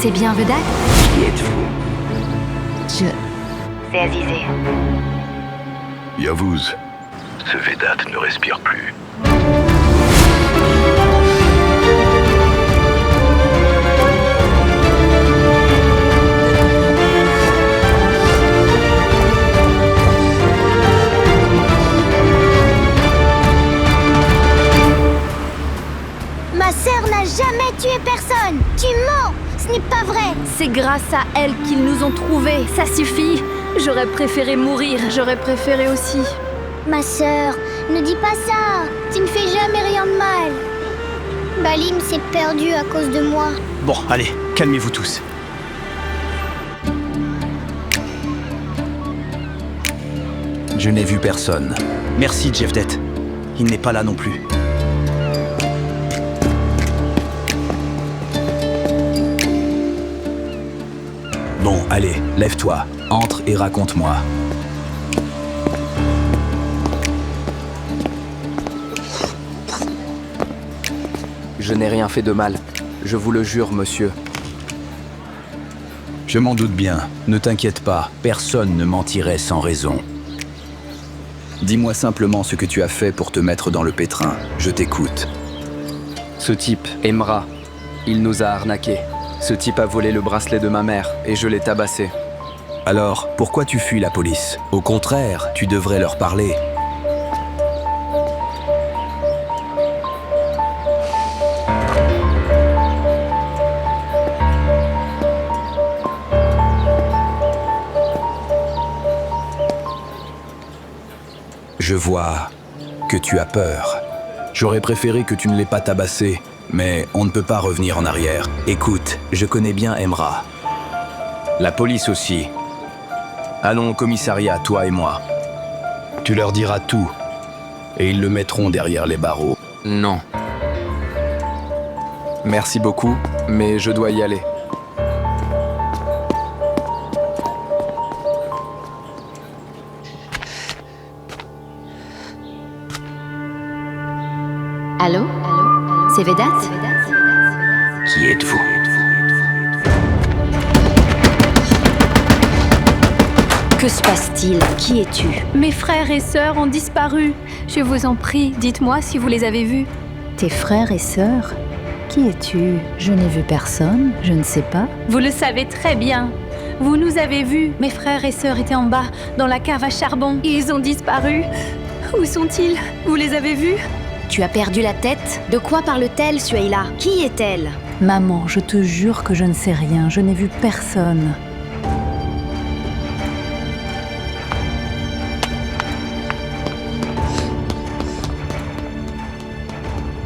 C'est bien Vedat? Qui êtes-vous? C'est Azizé. Yavuz. Ce Vedat ne respire plus. Ma sœur n'a jamais tué personne! Tu mens! Ce n'est pas vrai! C'est grâce à elle qu'ils nous ont trouvés, ça suffit. J'aurais préféré mourir, j'aurais préféré aussi. Ma sœur, ne dis pas ça! Tu ne fais jamais rien de mal. Balim s'est perdu à cause de moi. Bon, allez, calmez-vous tous. Je n'ai vu personne. Merci, Jevdet. Il n'est pas là non plus. Bon, allez, lève-toi. Entre et raconte-moi. Je n'ai rien fait de mal. Je vous le jure, monsieur. Je m'en doute bien. Ne t'inquiète pas. Personne ne mentirait sans raison. Dis-moi simplement ce que tu as fait pour te mettre dans le pétrin. Je t'écoute. Ce type, Emra, il nous a arnaqués. Ce type a volé le bracelet de ma mère et je l'ai tabassé. Alors, pourquoi tu fuis la police? Au contraire, tu devrais leur parler. Je vois que tu as peur. J'aurais préféré que tu ne l'aies pas tabassé, mais on ne peut pas revenir en arrière. Écoute, je connais bien Emra. La police aussi. Allons au commissariat, toi et moi. Tu leur diras tout, et ils le mettront derrière les barreaux. Non. Merci beaucoup, mais je dois y aller. Allô? C'est Vedat? Qui êtes-vous? Que se passe-t-il? Qui es-tu? Mes frères et sœurs ont disparu. Je vous en prie, dites-moi si vous les avez vus. Tes frères et sœurs? Qui es-tu? Je n'ai vu personne, je ne sais pas. Vous le savez très bien. Vous nous avez vus. Mes frères et sœurs étaient en bas, dans la cave à charbon. Ils ont disparu. Où sont-ils? Vous les avez vus? Tu as perdu la tête? De quoi parle-t-elle, Suhaila? Qui est-elle? Maman, je te jure que je ne sais rien, je n'ai vu personne.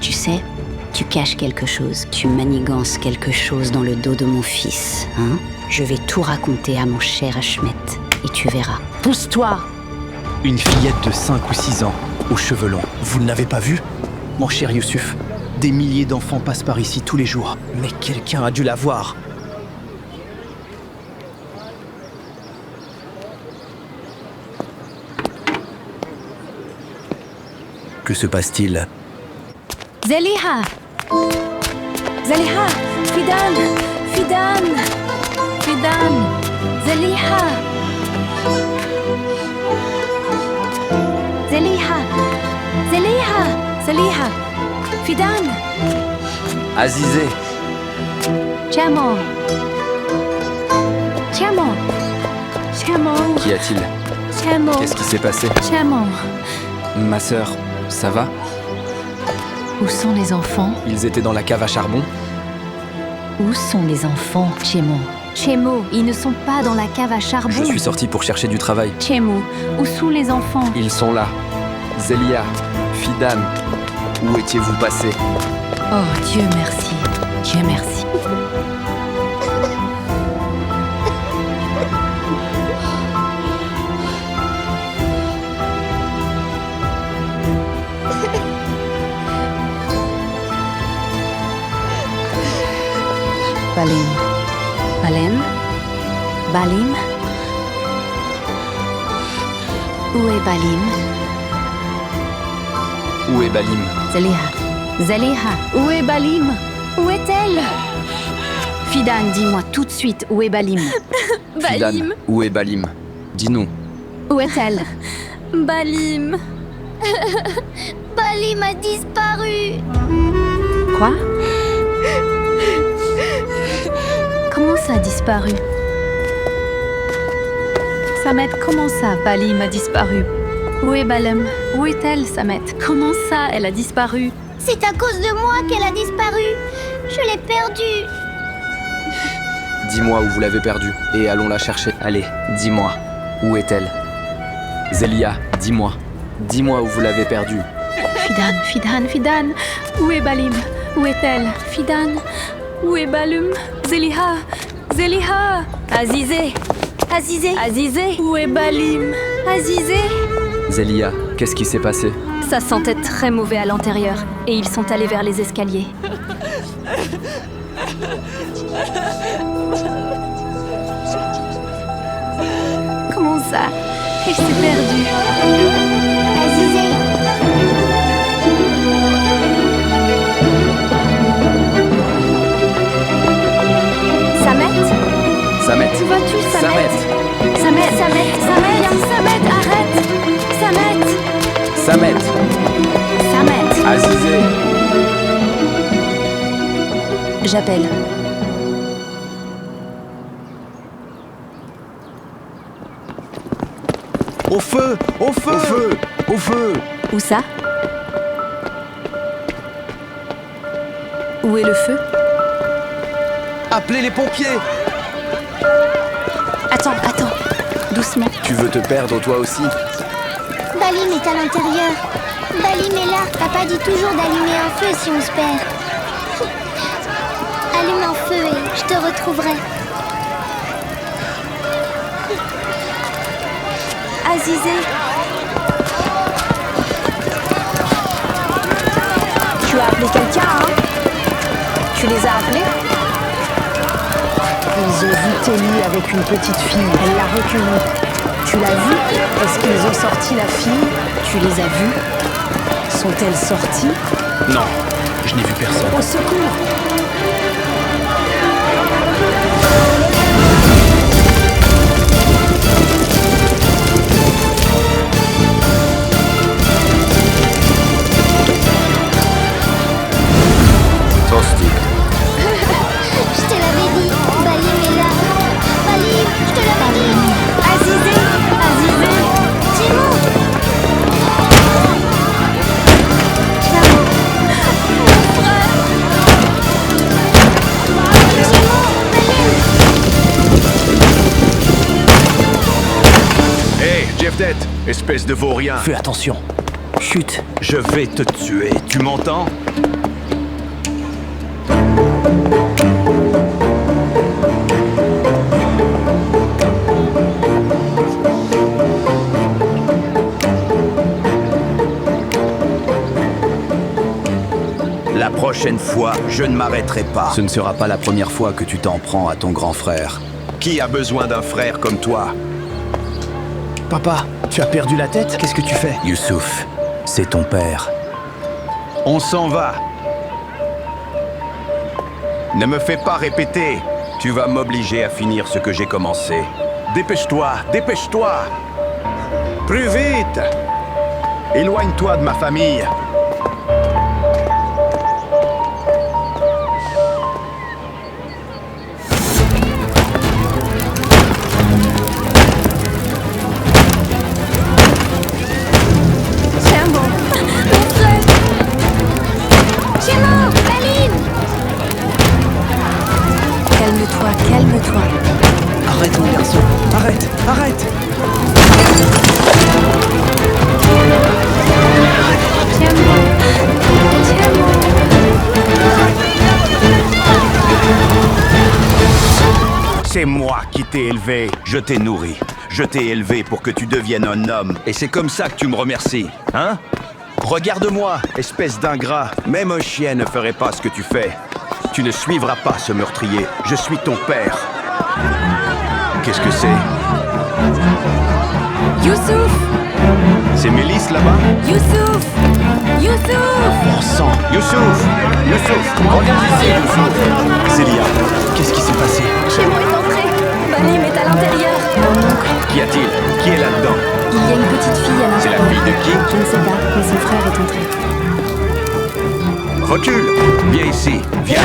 Tu sais, tu caches quelque chose, tu manigances quelque chose dans le dos de mon fils, hein? Je vais tout raconter à mon cher Achmet, et tu verras. Pousse-toi! Une fillette de 5 ou 6 ans, aux cheveux longs. Vous ne l'avez pas vue? Mon cher Youssouf, des milliers d'enfants passent par ici tous les jours. Mais quelqu'un a dû la voir. Que se passe-t-il? Zeliha! Zeliha! Fidan! Fidan! Fidan! Zeliha! Zeliha! Zeliha! Zeliha! Fidan! Azizé, Chamo! Chamo! Chamo! qu'y a-t-il? Chamo! Qu'est-ce qui s'est passé? Chamo! Ma sœur, ça va? Où sont les enfants? Ils étaient dans la cave à charbon? Où sont les enfants, Chemo? Chemo, ils ne sont pas dans la cave à charbon. Je suis sorti pour chercher du travail. Chemo, où sont les enfants? Ils sont là. Zelia, Fidan, où étiez-vous passés? Oh, Dieu merci. Dieu merci. Balim. Balem? Balim? Où est Balim? Où est Balim? Zeliha. Zeliha. Où est Balim? Où est-elle? Fidan, dis-moi tout de suite où est Balim. Fidan, Balim, où est Balim? Dis-nous. Où est-elle? Balim. Balim a disparu. Quoi? Comment ça a disparu? Samet, comment ça, Balim a disparu? Où est Balim? Où est-elle, Samet? Comment ça, elle a disparu? C'est à cause de moi qu'elle a disparu. Je l'ai perdue. Dis-moi où vous l'avez perdue et allons la chercher. Allez, dis-moi. Où est-elle? Zélia, dis-moi. Dis-moi où vous l'avez perdue. Fidan, où est Balim? Où est-elle? Fidan, où est Balim? Zeliha, Azizé. Azizé. où est Balim? Azizé. Zélia, qu'est-ce qui s'est passé? Ça sentait très mauvais à l'intérieur et ils sont allés vers les escaliers. Comment ça? Elle s'est perdue. Azizé. Samet, Où vas-tu, Samet? Samet, arrête! Samet, Azizé. J'appelle. Au feu! Au feu! Au feu! Au feu! Où ça? Où est le feu? Appelez les pompiers! Attends, doucement. Tu veux te perdre toi aussi? Balim est à l'intérieur. Balim est là. Papa dit toujours d'allumer un feu si on se perd. Allume un feu et je te retrouverai. Azizé. Tu as appelé quelqu'un, hein? Tu les as appelés? Ils ont vu Telly avec une petite fille. Elle l'a recueillie. Tu l'as vue? Est-ce qu'ils ont sorti la fille? Tu les as vus? Sont-elles sorties? Non, je n'ai vu personne. Au secours! Tosti. Je te l'avais dit. Balim est là. Balim, je te l'avais dit. Azizé. Timo. Hé, Jeff Dead, espèce de vaurien. Fais attention. Chut. Je vais te tuer, tu m'entends? La prochaine fois, je ne m'arrêterai pas. Ce ne sera pas la première fois que tu t'en prends à ton grand frère. Qui a besoin d'un frère comme toi? Papa, tu as perdu la tête? Qu'est-ce que tu fais? Youssouf, c'est ton père. On s'en va. Ne me fais pas répéter. Tu vas m'obliger à finir ce que j'ai commencé. Dépêche-toi, dépêche-toi. Plus vite. Éloigne-toi de ma famille. Tiens bon, mon frère. Timo, Balim. Calme-toi. Arrête mon garçon, arrête! C'est moi qui t'ai élevé. Je t'ai nourri. Je t'ai élevé pour que tu deviennes un homme. Et c'est comme ça que tu me remercies, hein? Regarde-moi, espèce d'ingrat. Même un chien ne ferait pas ce que tu fais. Tu ne suivras pas ce meurtrier. Je suis ton père. Qu'est-ce que c'est? Youssouf. C'est Mélisse là-bas? Youssouf. Bon sang! Youssouf! Youssouf, reviens ici, Youssouf. Célia, qu'est-ce qui s'est passé? Chémo est entré. Balim est à l'intérieur. Qu'y a-t-il? Qui est là-dedans? Il y a une petite fille à C'est l'intérieur. la fille de qui? Je ne sais pas, mais son frère est entré. Recule. Viens ici. Viens.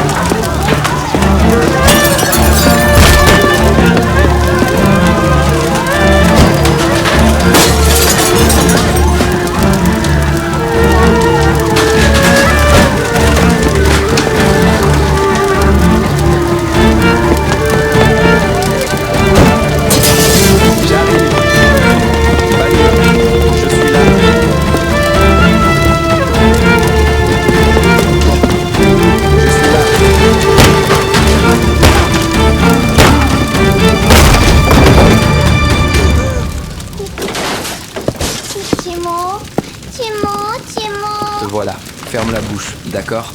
Te voilà. Ferme la bouche, d'accord?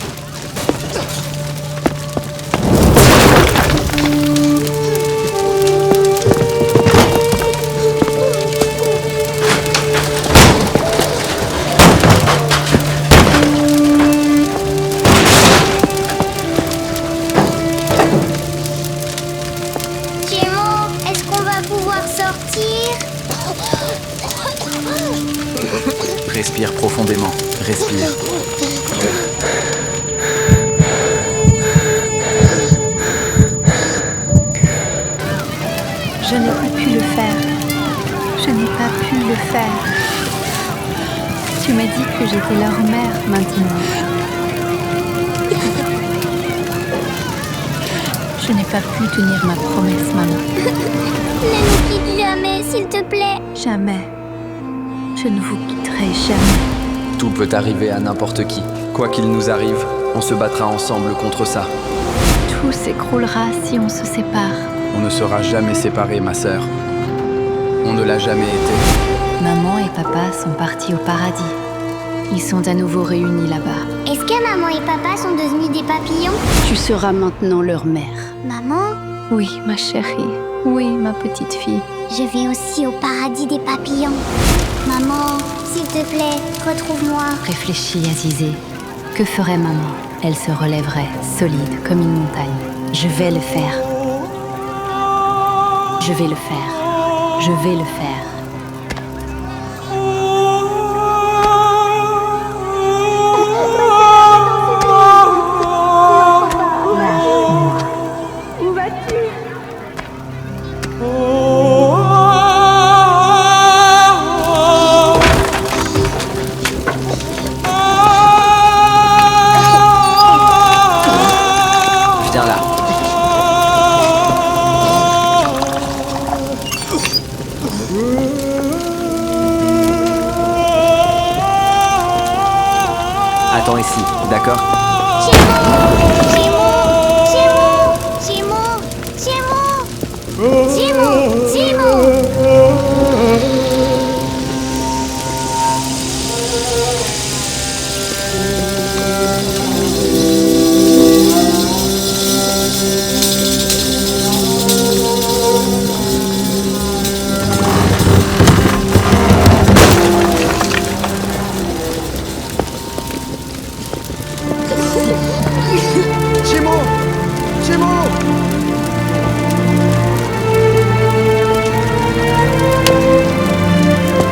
Est-ce qu'on va pouvoir sortir? Respire profondément. Respire. Je n'ai pas pu le faire. Je n'ai pas pu le faire. Tu m'as dit que j'étais leur mère maintenant. Je n'ai pas pu tenir ma promesse, maman. Ne nous quitte jamais, s'il te plaît. Jamais. Je ne vous quitterai jamais. Tout peut arriver à n'importe qui. Quoi qu'il nous arrive, on se battra ensemble contre ça. Tout s'écroulera si on se sépare. On ne sera jamais séparés, ma sœur. On ne l'a jamais été. Maman et papa sont partis au paradis. Ils sont à nouveau réunis là-bas. Est-ce que maman et papa sont devenus des papillons? Tu seras maintenant leur mère. Maman, Oui, ma chérie. Oui, ma petite fille. je vais aussi au paradis des papillons. Maman, s'il te plaît, retrouve-moi. Réfléchis, Azizé. Que ferait maman? Elle se relèverait, solide comme une montagne. Je vais le faire. Je vais le faire. Je vais le faire. Où vas-tu? Viens là. Attends ici, d'accord?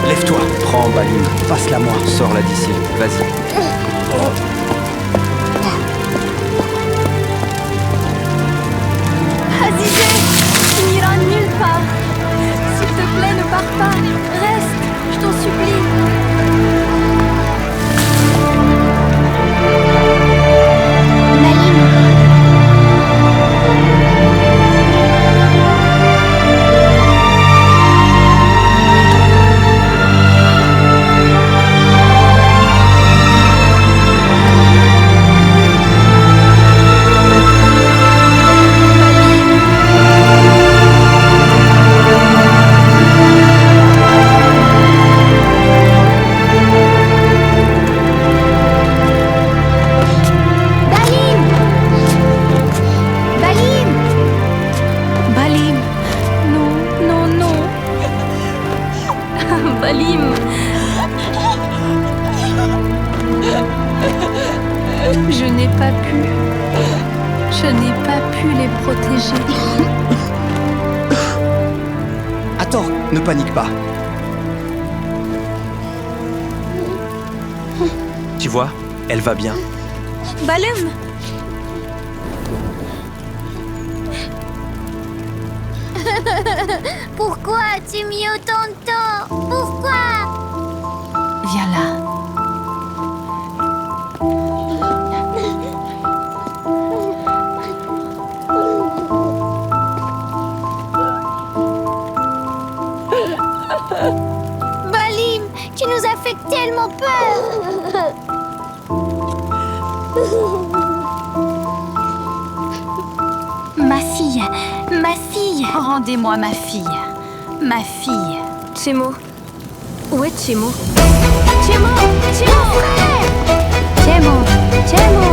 Lève-toi. Prends, Balim. Passe-la moi. Sors-la d'ici. Vas-y. Azizé, tu n'iras nulle part. S'il te plaît, ne pars pas. Reste, je t'en supplie. Balim! Non, non, non! Balim. Je n'ai pas pu. Je n'ai pas pu les protéger. Attends, ne panique pas. Tu vois, elle va bien. Balum! Pourquoi as-tu mis autant de temps? Pourquoi? Viens là. Balim, tu nous as fait tellement peur. Ma fille, ma fille. Rendez-moi ma fille. Ma fille. Chemo. Où est Chemo? Chemo, Chemo, frère. Chemo, Chemo.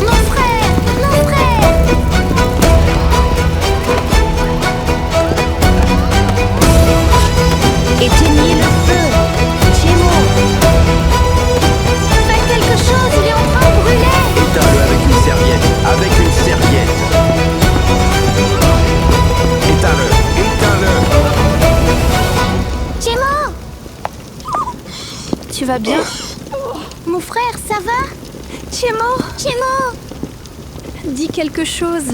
Mon frère, mon frère. Éteignez le feu. Chemo. Faites quelque chose, il est en train de brûler. Éteins-le avec une serviette. Avec une serviette. Éteins-le. Éteins-le. Chemo, Tu vas bien? mon frère, ça va? Chemo, Chemo, dis quelque chose.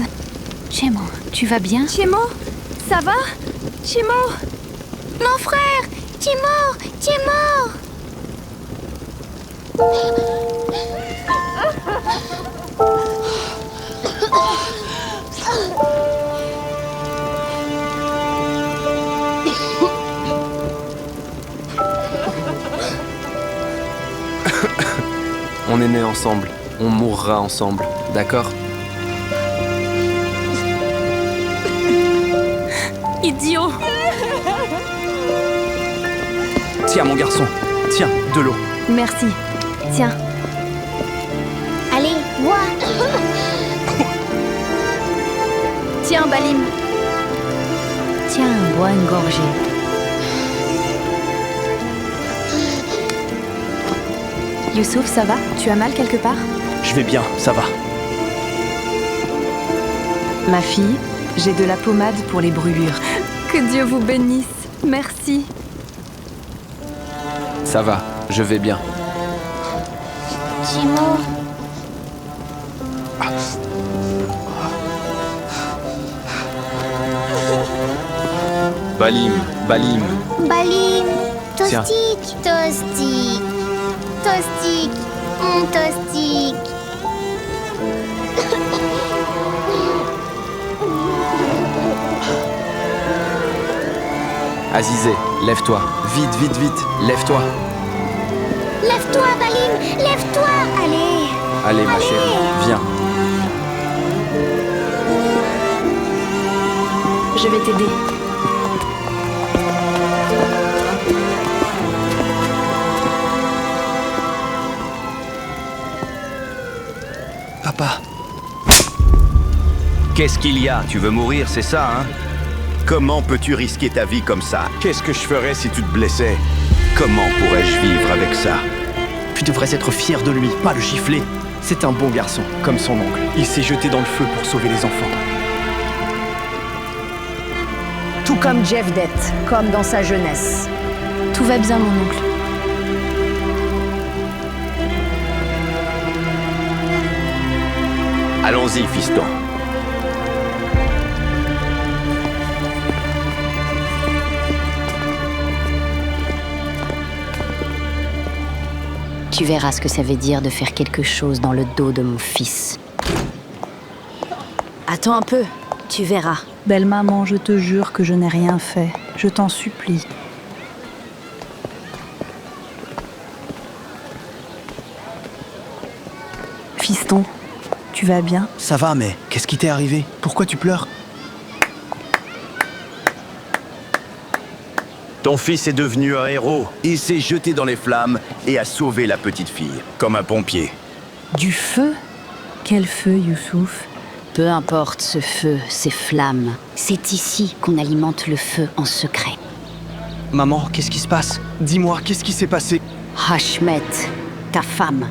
Chemo, tu vas bien? Chemo, ça va? Chemo, mon frère, Chemo, Chemo. On est nés ensemble, on mourra ensemble, d'accord? idiot. Tiens, mon garçon. Tiens, de l'eau. Merci. Tiens, Allez, bois. tiens, Balim. Tiens, bois une gorgée. Youssouf, ça va? Tu as mal quelque part? Je vais bien, ça va. Ma fille, j'ai de la pommade pour les brûlures. Que Dieu vous bénisse. Merci. Ça va, je vais bien. Chemo, Balim, Balim. Balim, Tiens. Tostique, Tostique, Tostique, mon Tostique. Azizé, lève-toi. Vite, vite, vite, lève-toi. Lève-toi, Balim, lève-toi. Allez, Allez, ma chérie, viens. Je vais t'aider. Papa, Qu'est-ce qu'il y a? Tu veux mourir, c'est ça, hein? Comment peux-tu risquer ta vie comme ça? Qu'est-ce que je ferais si tu te blessais? Comment pourrais-je vivre avec ça? tu devrais être fier de lui, pas le gifler. C'est un bon garçon, comme son oncle. Il s'est jeté dans le feu pour sauver les enfants. Tout comme Jeff Dett, comme dans sa jeunesse. Tout va bien, mon oncle. Allons-y, fiston. Tu verras ce que ça veut dire de faire quelque chose dans le dos de mon fils. Attends un peu, tu verras. Belle maman, je te jure que je n'ai rien fait. Je t'en supplie. Fiston, tu vas bien? Ça va, mais qu'est-ce qui t'est arrivé? Pourquoi tu pleures? Ton fils est devenu un héros. Il s'est jeté dans les flammes et a sauvé la petite fille, comme un pompier. Du feu? Quel feu, Youssouf? Peu importe ce feu, ces flammes. C'est ici qu'on alimente le feu en secret. Maman, qu'est-ce qui se passe? Dis-moi, qu'est-ce qui s'est passé? Hashmet, ta femme,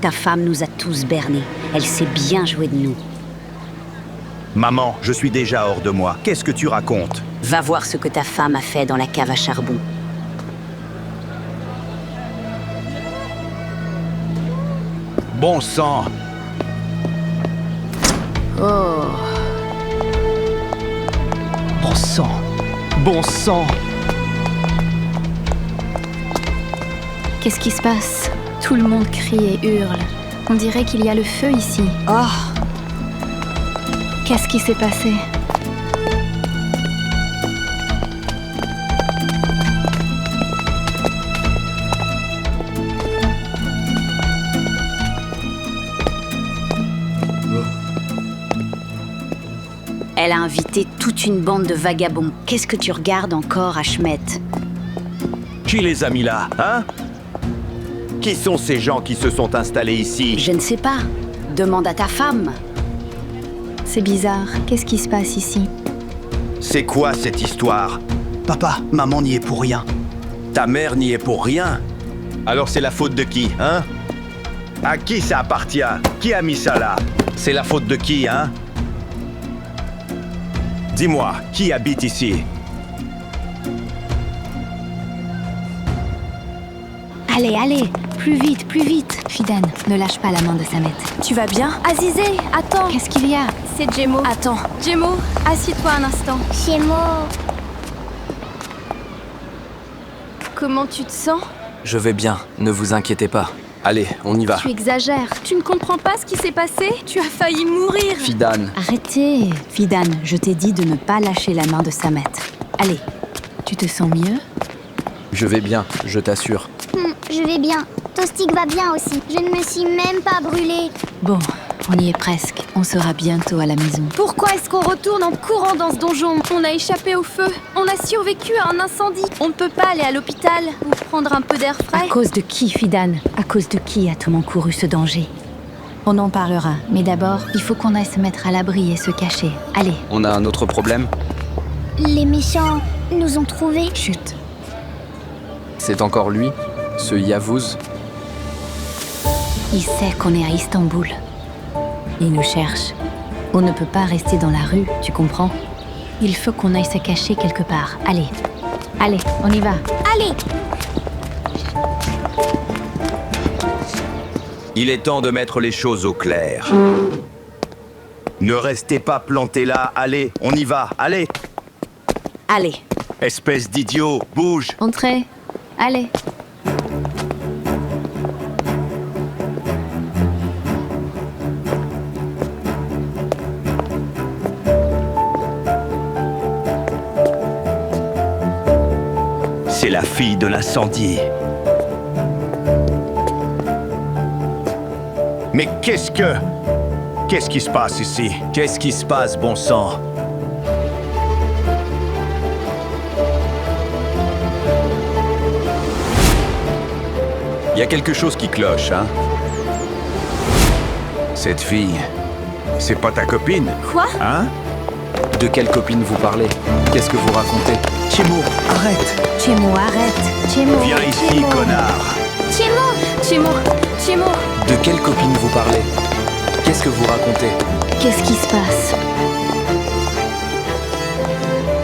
Ta femme nous a tous bernés. Elle sait bien jouer de nous. Maman, je suis déjà hors de moi. Qu'est-ce que tu racontes? Va voir ce que ta femme a fait dans la cave à charbon. Bon sang! Oh. Bon sang. Bon sang. Qu'est-ce qui se passe? Tout le monde crie et hurle. On dirait qu'il y a le feu ici. Oh, Qu'est-ce qui s'est passé? Elle a invité toute une bande de vagabonds. Qu'est-ce que tu regardes encore, Ashmet? Qui les a mis là, hein? Qui sont ces gens qui se sont installés ici? Je ne sais pas. Demande à ta femme. C'est bizarre. Qu'est-ce qui se passe ici? C'est quoi cette histoire? Papa, maman n'y est pour rien. Ta mère n'y est pour rien? Alors c'est la faute de qui, hein? À qui ça appartient? Qui a mis ça là? C'est la faute de qui, hein? Dis-moi, qui habite ici? Allez, allez! Plus vite, plus vite! Fidan, ne lâche pas la main de Samet. Tu vas bien? Azizé, attends. Qu'est-ce qu'il y a? C'est Jemo. Attends. Jemo, assis-toi un instant. Chez moi. Comment tu te sens? Je vais bien, ne vous inquiétez pas. Allez, on y va. Tu exagères. Tu ne comprends pas ce qui s'est passé? Tu as failli mourir. Fidan, Arrêtez. Fidan, je t'ai dit de ne pas lâcher la main de Samet. Allez. Tu te sens mieux? je vais bien, je t'assure. Je vais bien. Tostig va bien aussi. Je ne me suis même pas brûlée. Bon, on y est presque. On sera bientôt à la maison. Pourquoi est-ce qu'on retourne en courant dans ce donjon? On a échappé au feu. On a survécu à un incendie. On ne peut pas aller à l'hôpital ou prendre un peu d'air À frais. cause de qui, Fidan? À cause de qui a-t-on encouru ce danger? On en parlera. Mais d'abord, il faut qu'on aille se mettre à l'abri et se cacher. Allez, On a un autre problème? Les méchants nous ont trouvés. chut. C'est encore lui? Ce Yavuz? Il sait qu'on est à Istanbul. Il nous cherche. On ne peut pas rester dans la rue, tu comprends? Il faut qu'on aille se cacher quelque part. Allez. Allez, on y va. Allez, Il est temps de mettre les choses au clair. Ne restez pas plantés là, allez, on y va, allez! Allez. Espèce d'idiot, bouge! Entrez. Allez. C'est la fille de l'incendie. Mais qu'est-ce qui se passe ici? Qu'est-ce qui se passe, bon sang? Il y a quelque chose qui cloche, hein? Cette fille, c'est pas ta copine? Quoi? Hein? De quelle copine vous parlez? Qu'est-ce que vous racontez? Timo, arrête. Timo, arrête. Timo. Viens ici, connard! Jemo, De quelle copine vous parlez? Qu'est-ce que vous racontez? Qu'est-ce qui se passe?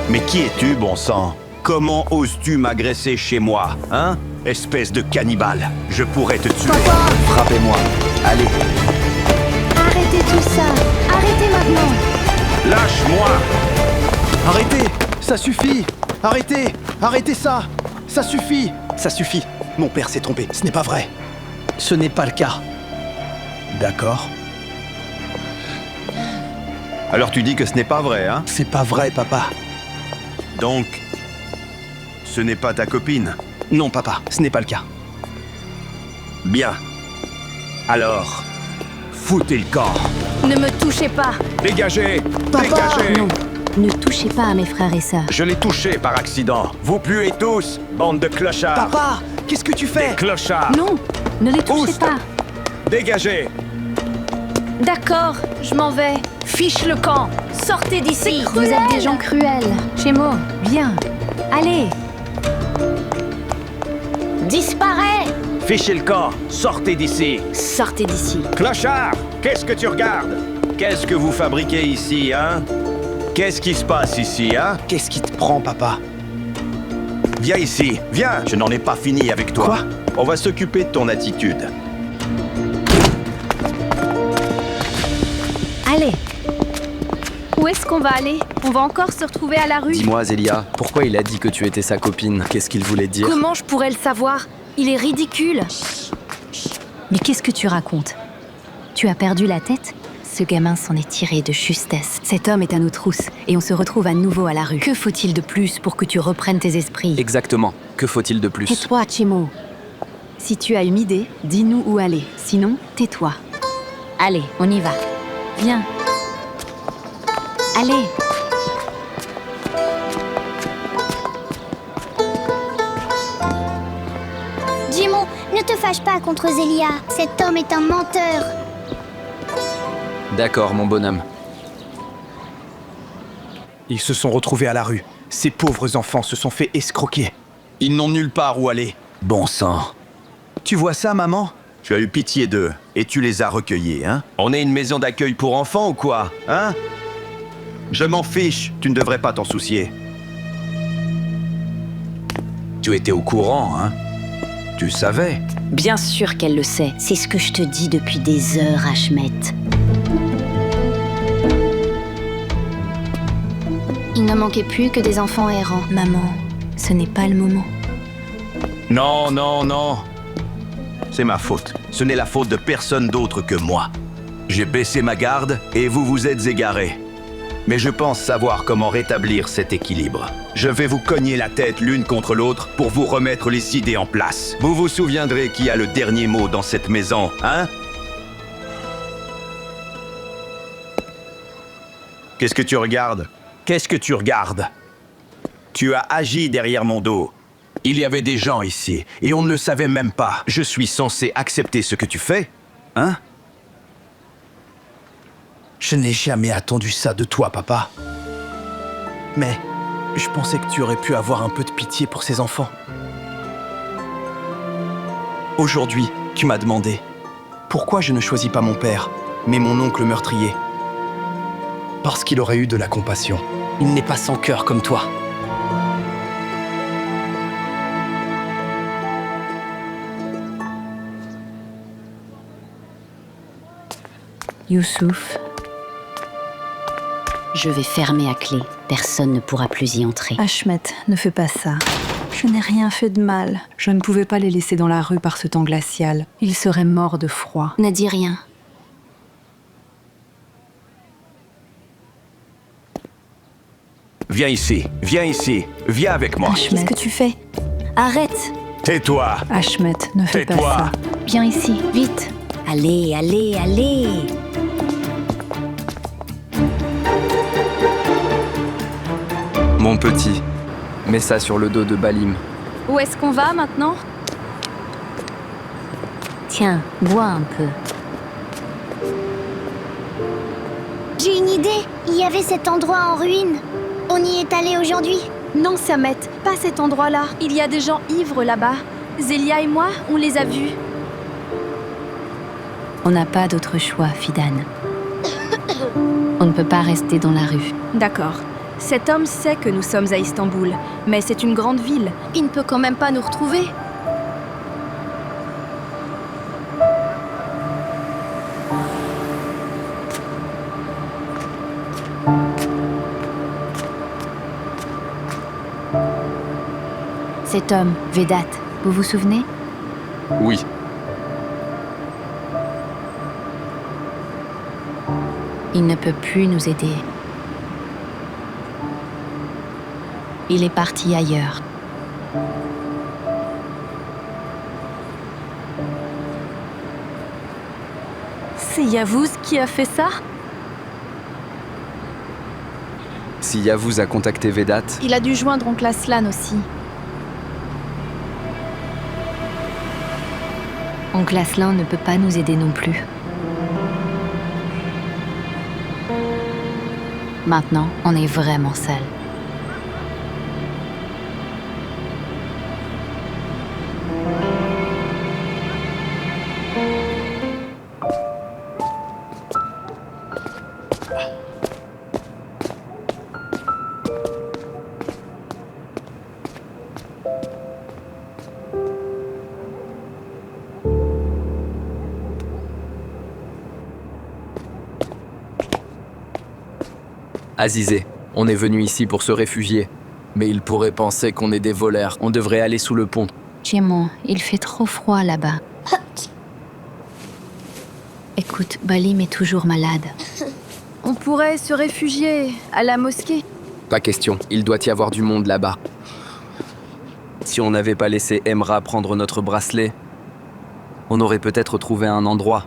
Mais qui es-tu, bon sang? Comment oses-tu m'agresser chez moi, hein? Espèce de cannibale, je pourrais te tuer. Frappez-moi. Allez, arrêtez tout ça. Arrêtez maintenant. Lâche-moi! Arrêtez. Ça suffit. Arrêtez. Arrêtez ça. Ça suffit. Ça suffit. Mon père s'est trompé. Ce n'est pas vrai. Ce n'est pas le cas. D'accord. Alors tu dis que ce n'est pas vrai, hein? C'est pas vrai, papa. Donc, ce n'est pas ta copine? Non, papa, ce n'est pas le cas. Bien. Alors, foutez le camp. Ne me touchez pas. Dégagez! Papa, Dégagez! non. Ne touchez pas à mes frères et sœurs. Je l'ai touché par accident. Vous puez tous, bande de clochards! Papa, qu'est-ce que tu fais? Des clochards! Non, ne les touchez Oust. pas. Dégagez! D'accord, je m'en vais. Fiche le camp. Sortez d'ici. Vous êtes des gens cruels. Chemo, viens. Allez. Disparais. Fichez le camp, sortez d'ici. Sortez d'ici. Clochard, qu'est-ce que tu regardes? Qu'est-ce que vous fabriquez ici, hein? Qu'est-ce qui se passe ici, hein? Qu'est-ce qui te prend, papa? Viens ici, viens, je n'en ai pas fini avec toi. Quoi? On va s'occuper de ton attitude. Allez, Où est-ce qu'on va aller? On va encore se retrouver à la rue? Dis-moi, Zélia, pourquoi il a dit que tu étais sa copine? Qu'est-ce qu'il voulait dire? Comment je pourrais le savoir? Il est ridicule. mais qu'est-ce que tu racontes? Tu as perdu la tête? Ce gamin s'en est tiré de justesse. Cet homme est à nos trousses, et on se retrouve à nouveau à la rue. Que faut-il de plus pour que tu reprennes tes esprits? Exactement. Que faut-il de plus? Et toi, Chimo? Si tu as une idée, dis-nous où aller. Sinon, tais-toi. Allez, on y va. Viens. Allez. Jimo, ne te fâche pas contre Zélia. Cet homme est un menteur. D'accord, mon bonhomme. Ils se sont retrouvés à la rue. Ces pauvres enfants se sont fait escroquer. Ils n'ont nulle part où aller. Bon sang. Tu vois ça, maman? Tu as eu pitié d'eux, et tu les as recueillis, hein? On est une maison d'accueil pour enfants ou quoi, hein? Je m'en fiche, tu ne devrais pas t'en soucier. Tu étais au courant, hein? Tu savais. Bien sûr qu'elle le sait. C'est ce que je te dis depuis des heures, Ashmet. Il ne manquait plus que des enfants errants. Maman, ce n'est pas le moment. Non, non, non. C'est ma faute. Ce n'est la faute de personne d'autre que moi. J'ai baissé ma garde et vous vous êtes égarés. Mais je pense savoir comment rétablir cet équilibre. Je vais vous cogner la tête l'une contre l'autre pour vous remettre les idées en place. Vous vous souviendrez qui a le dernier mot dans cette maison, hein? Qu'est-ce que tu regardes? Qu'est-ce que tu regardes? Tu as agi derrière mon dos. Il y avait des gens ici, et on ne le savait même pas. Je suis censé accepter ce que tu fais, hein? Je n'ai jamais attendu ça de toi, papa. Mais je pensais que tu aurais pu avoir un peu de pitié pour ces enfants. Aujourd'hui, tu m'as demandé pourquoi je ne choisis pas mon père, mais mon oncle meurtrier. Parce qu'il aurait eu de la compassion. Il n'est pas sans cœur comme toi. Youssouf, Je vais fermer à clé. Personne ne pourra plus y entrer. Ashmet, ne fais pas ça. Je n'ai rien fait de mal. Je ne pouvais pas les laisser dans la rue par ce temps glacial. Ils seraient morts de froid. Ne dis rien. Viens ici, viens avec moi. qu'est-ce Ashmet, que tu fais? Arrête! Tais-toi. Ashmet, ne fais pas Tais-toi. ça. Viens ici, vite! Allez, allez, allez! Mon petit, mets ça sur le dos de Balim. Où est-ce qu'on va maintenant? Tiens, bois un peu. J'ai une idée. Il y avait cet endroit en ruine. On y est allé aujourd'hui. Non, Samet, pas cet endroit-là. Il y a des gens ivres là-bas. Zélia et moi, on les a vus. On n'a pas d'autre choix, Fidan. On ne peut pas rester dans la rue. D'accord. Cet homme sait que nous sommes à Istanbul, mais c'est une grande ville. Il ne peut quand même pas nous retrouver. Cet homme, Vedat, vous vous souvenez? Oui, Il ne peut plus nous aider. Il est parti ailleurs. C'est Yavuz qui a fait ça? si Yavuz a contacté Vedat, Il a dû joindre oncle Aslan aussi. Oncle Aslan ne peut pas nous aider non plus. Maintenant, on est vraiment seuls. Azizé, on est venu ici pour se réfugier. Mais il pourrait penser qu'on est des voleurs. On devrait aller sous le pont. Tiemon, il fait trop froid là-bas. Écoute, Balim est toujours malade. On pourrait se réfugier à la mosquée. Pas question, il doit y avoir du monde là-bas. Si on n'avait pas laissé Emra prendre notre bracelet, on aurait peut-être trouvé un endroit.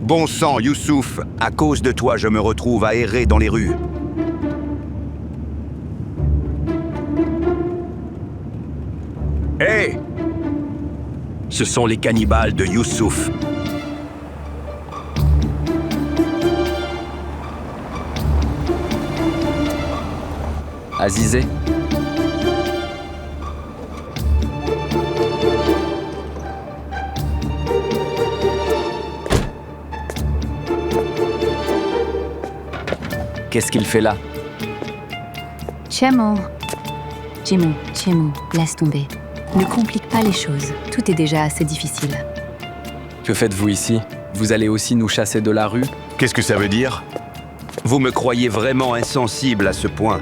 Bon sang, Youssouf, à cause de toi, je me retrouve à errer dans les rues. Hé! Ce sont les cannibales de Youssouf. Azizé? Qu'est-ce qu'il fait là? Tiemon, laisse tomber. Ne complique pas les choses. Tout est déjà assez difficile. Que faites-vous ici? Vous allez aussi nous chasser de la rue? Qu'est-ce que ça veut dire? Vous me croyez vraiment insensible à ce point?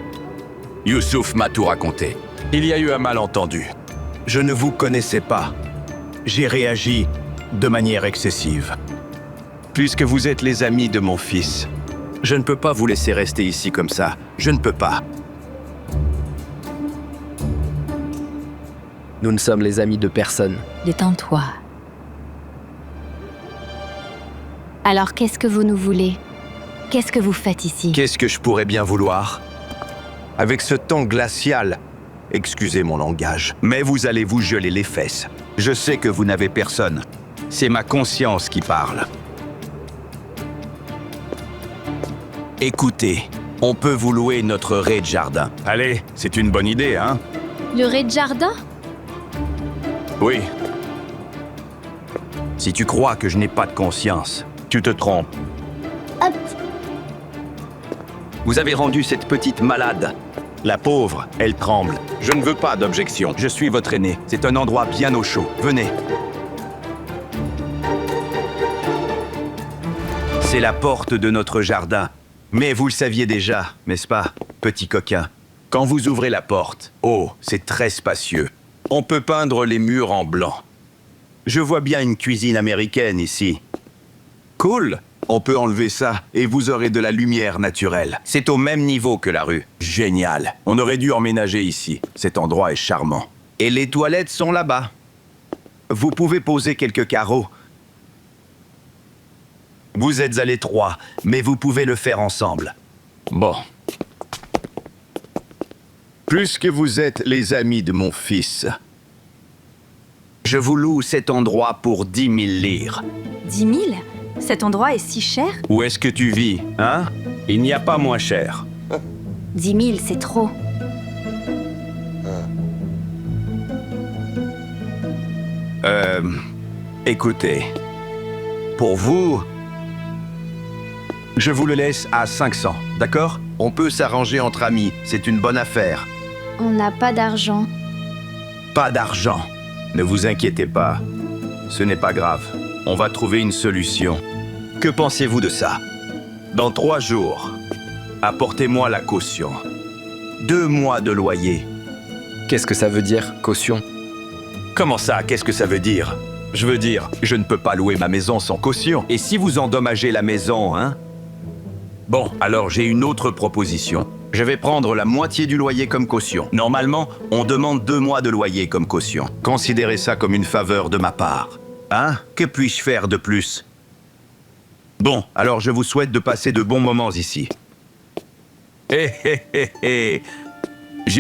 Youssouf m'a tout raconté. Il y a eu un malentendu. Je ne vous connaissais pas. J'ai réagi de manière excessive. Puisque vous êtes les amis de mon fils, je ne peux pas vous laisser rester ici comme ça. Je ne peux pas. Nous ne sommes les amis de personne. Détends-toi. Alors, qu'est-ce que vous nous voulez? Qu'est-ce que vous faites ici? Qu'est-ce que je pourrais bien vouloir? Avec ce temps glacial, excusez mon langage, mais vous allez vous geler les fesses. Je sais que vous n'avez personne. C'est ma conscience qui parle. Écoutez, on peut vous louer notre raid de jardin. Allez, c'est une bonne idée, hein? Le raid de jardin? Oui. Si tu crois que je n'ai pas de conscience, tu te trompes. Hop. Vous avez rendu cette petite malade. La pauvre, elle tremble. Je ne veux pas d'objection. Je suis votre aîné. C'est un endroit bien au chaud. Venez. C'est la porte de notre jardin. Mais vous le saviez déjà, n'est-ce pas, petit coquin? Quand vous ouvrez la porte, oh, c'est très spacieux. On peut peindre les murs en blanc. Je vois bien une cuisine américaine ici. Cool! On peut enlever ça et vous aurez de la lumière naturelle. C'est au même niveau que la rue. Génial. On aurait dû emménager ici. Cet endroit est charmant. Et les toilettes sont là-bas. Vous pouvez poser quelques carreaux. Vous êtes à l'étroit, mais vous pouvez le faire ensemble. Bon. Puisque vous êtes les amis de mon fils, je vous loue cet endroit pour 10 000 lire. 10 000? Cet endroit est si cher? Où est-ce que tu vis, hein? Il n'y a pas moins cher. 10 000, c'est trop. Écoutez, pour vous, je vous le laisse à 500, d'accord? On peut s'arranger entre amis, c'est une bonne affaire. On n'a pas d'argent. Pas d'argent. Ne vous inquiétez pas. Ce n'est pas grave. On va trouver une solution. Que pensez-vous de ça? Dans 3 jours, apportez-moi la caution. 2 mois de loyer. Qu'est-ce que ça veut dire, caution? Comment ça, qu'est-ce que ça veut dire? Je veux dire, je ne peux pas louer ma maison sans caution. Et si vous endommagez la maison, hein? Bon, alors j'ai une autre proposition. Je vais prendre la moitié du loyer comme caution. Normalement, on demande 2 mois de loyer comme caution. Considérez ça comme une faveur de ma part. Hein? Que puis-je faire de plus? Bon, alors je vous souhaite de passer de bons moments ici. J'ai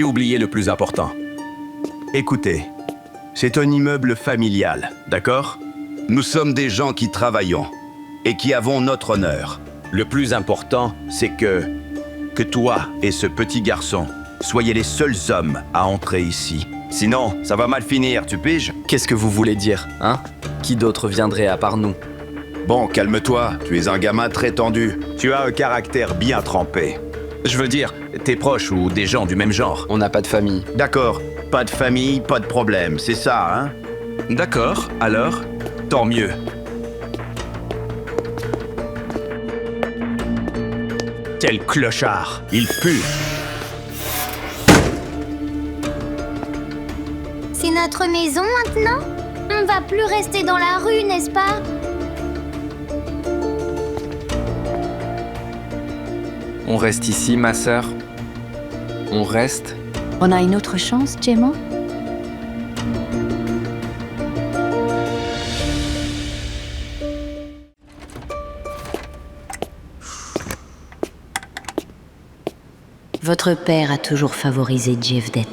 oublié le plus important. Écoutez, c'est un immeuble familial, d'accord? Nous sommes des gens qui travaillons et qui avons notre honneur. Le plus important, c'est que toi et ce petit garçon soyez les seuls hommes à entrer ici. Sinon, ça va mal finir, tu piges? Qu'est-ce que vous voulez dire, hein? Qui d'autre viendrait à part nous? Bon, calme-toi, tu es un gamin très tendu. Tu as un caractère bien trempé. Je veux dire, tes proches ou des gens du même genre. On n'a pas de famille. D'accord, Pas de famille, pas de problème, c'est ça, hein? D'accord, alors, tant mieux. Quel clochard! Il pue! C'est notre maison maintenant? On va plus rester dans la rue, n'est-ce pas? On reste ici, ma sœur. On reste. On a une autre chance, Gemma? Votre père a toujours favorisé Jevdet.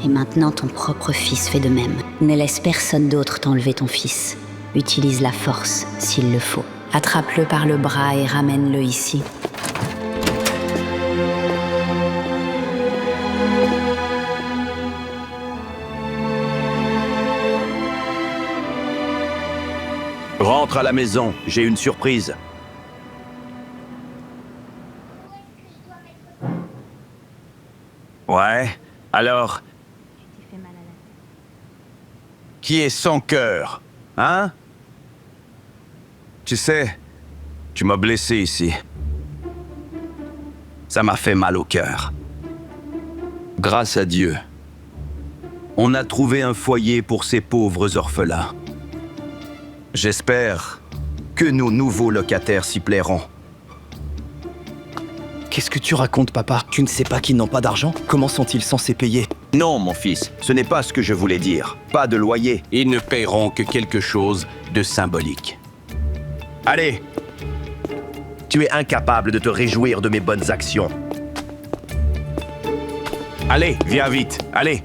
Et maintenant ton propre fils fait de même. Ne laisse personne d'autre t'enlever ton fils. Utilise la force, s'il le faut. Attrape-le par le bras et ramène-le ici. Rentre à la maison, j'ai une surprise. Ouais, alors... Qui est sans cœur, hein? Tu sais, tu m'as blessé ici. Ça m'a fait mal au cœur. Grâce à Dieu, on a trouvé un foyer pour ces pauvres orphelins. J'espère que nos nouveaux locataires s'y plairont. Qu'est-ce que tu racontes, papa? Tu ne sais pas qu'ils n'ont pas d'argent? Comment sont-ils censés payer? Non, mon fils, ce n'est pas ce que je voulais dire. Pas de loyer. Ils ne paieront que quelque chose de symbolique. Allez! Tu es incapable de te réjouir de mes bonnes actions. Allez, viens vite, allez!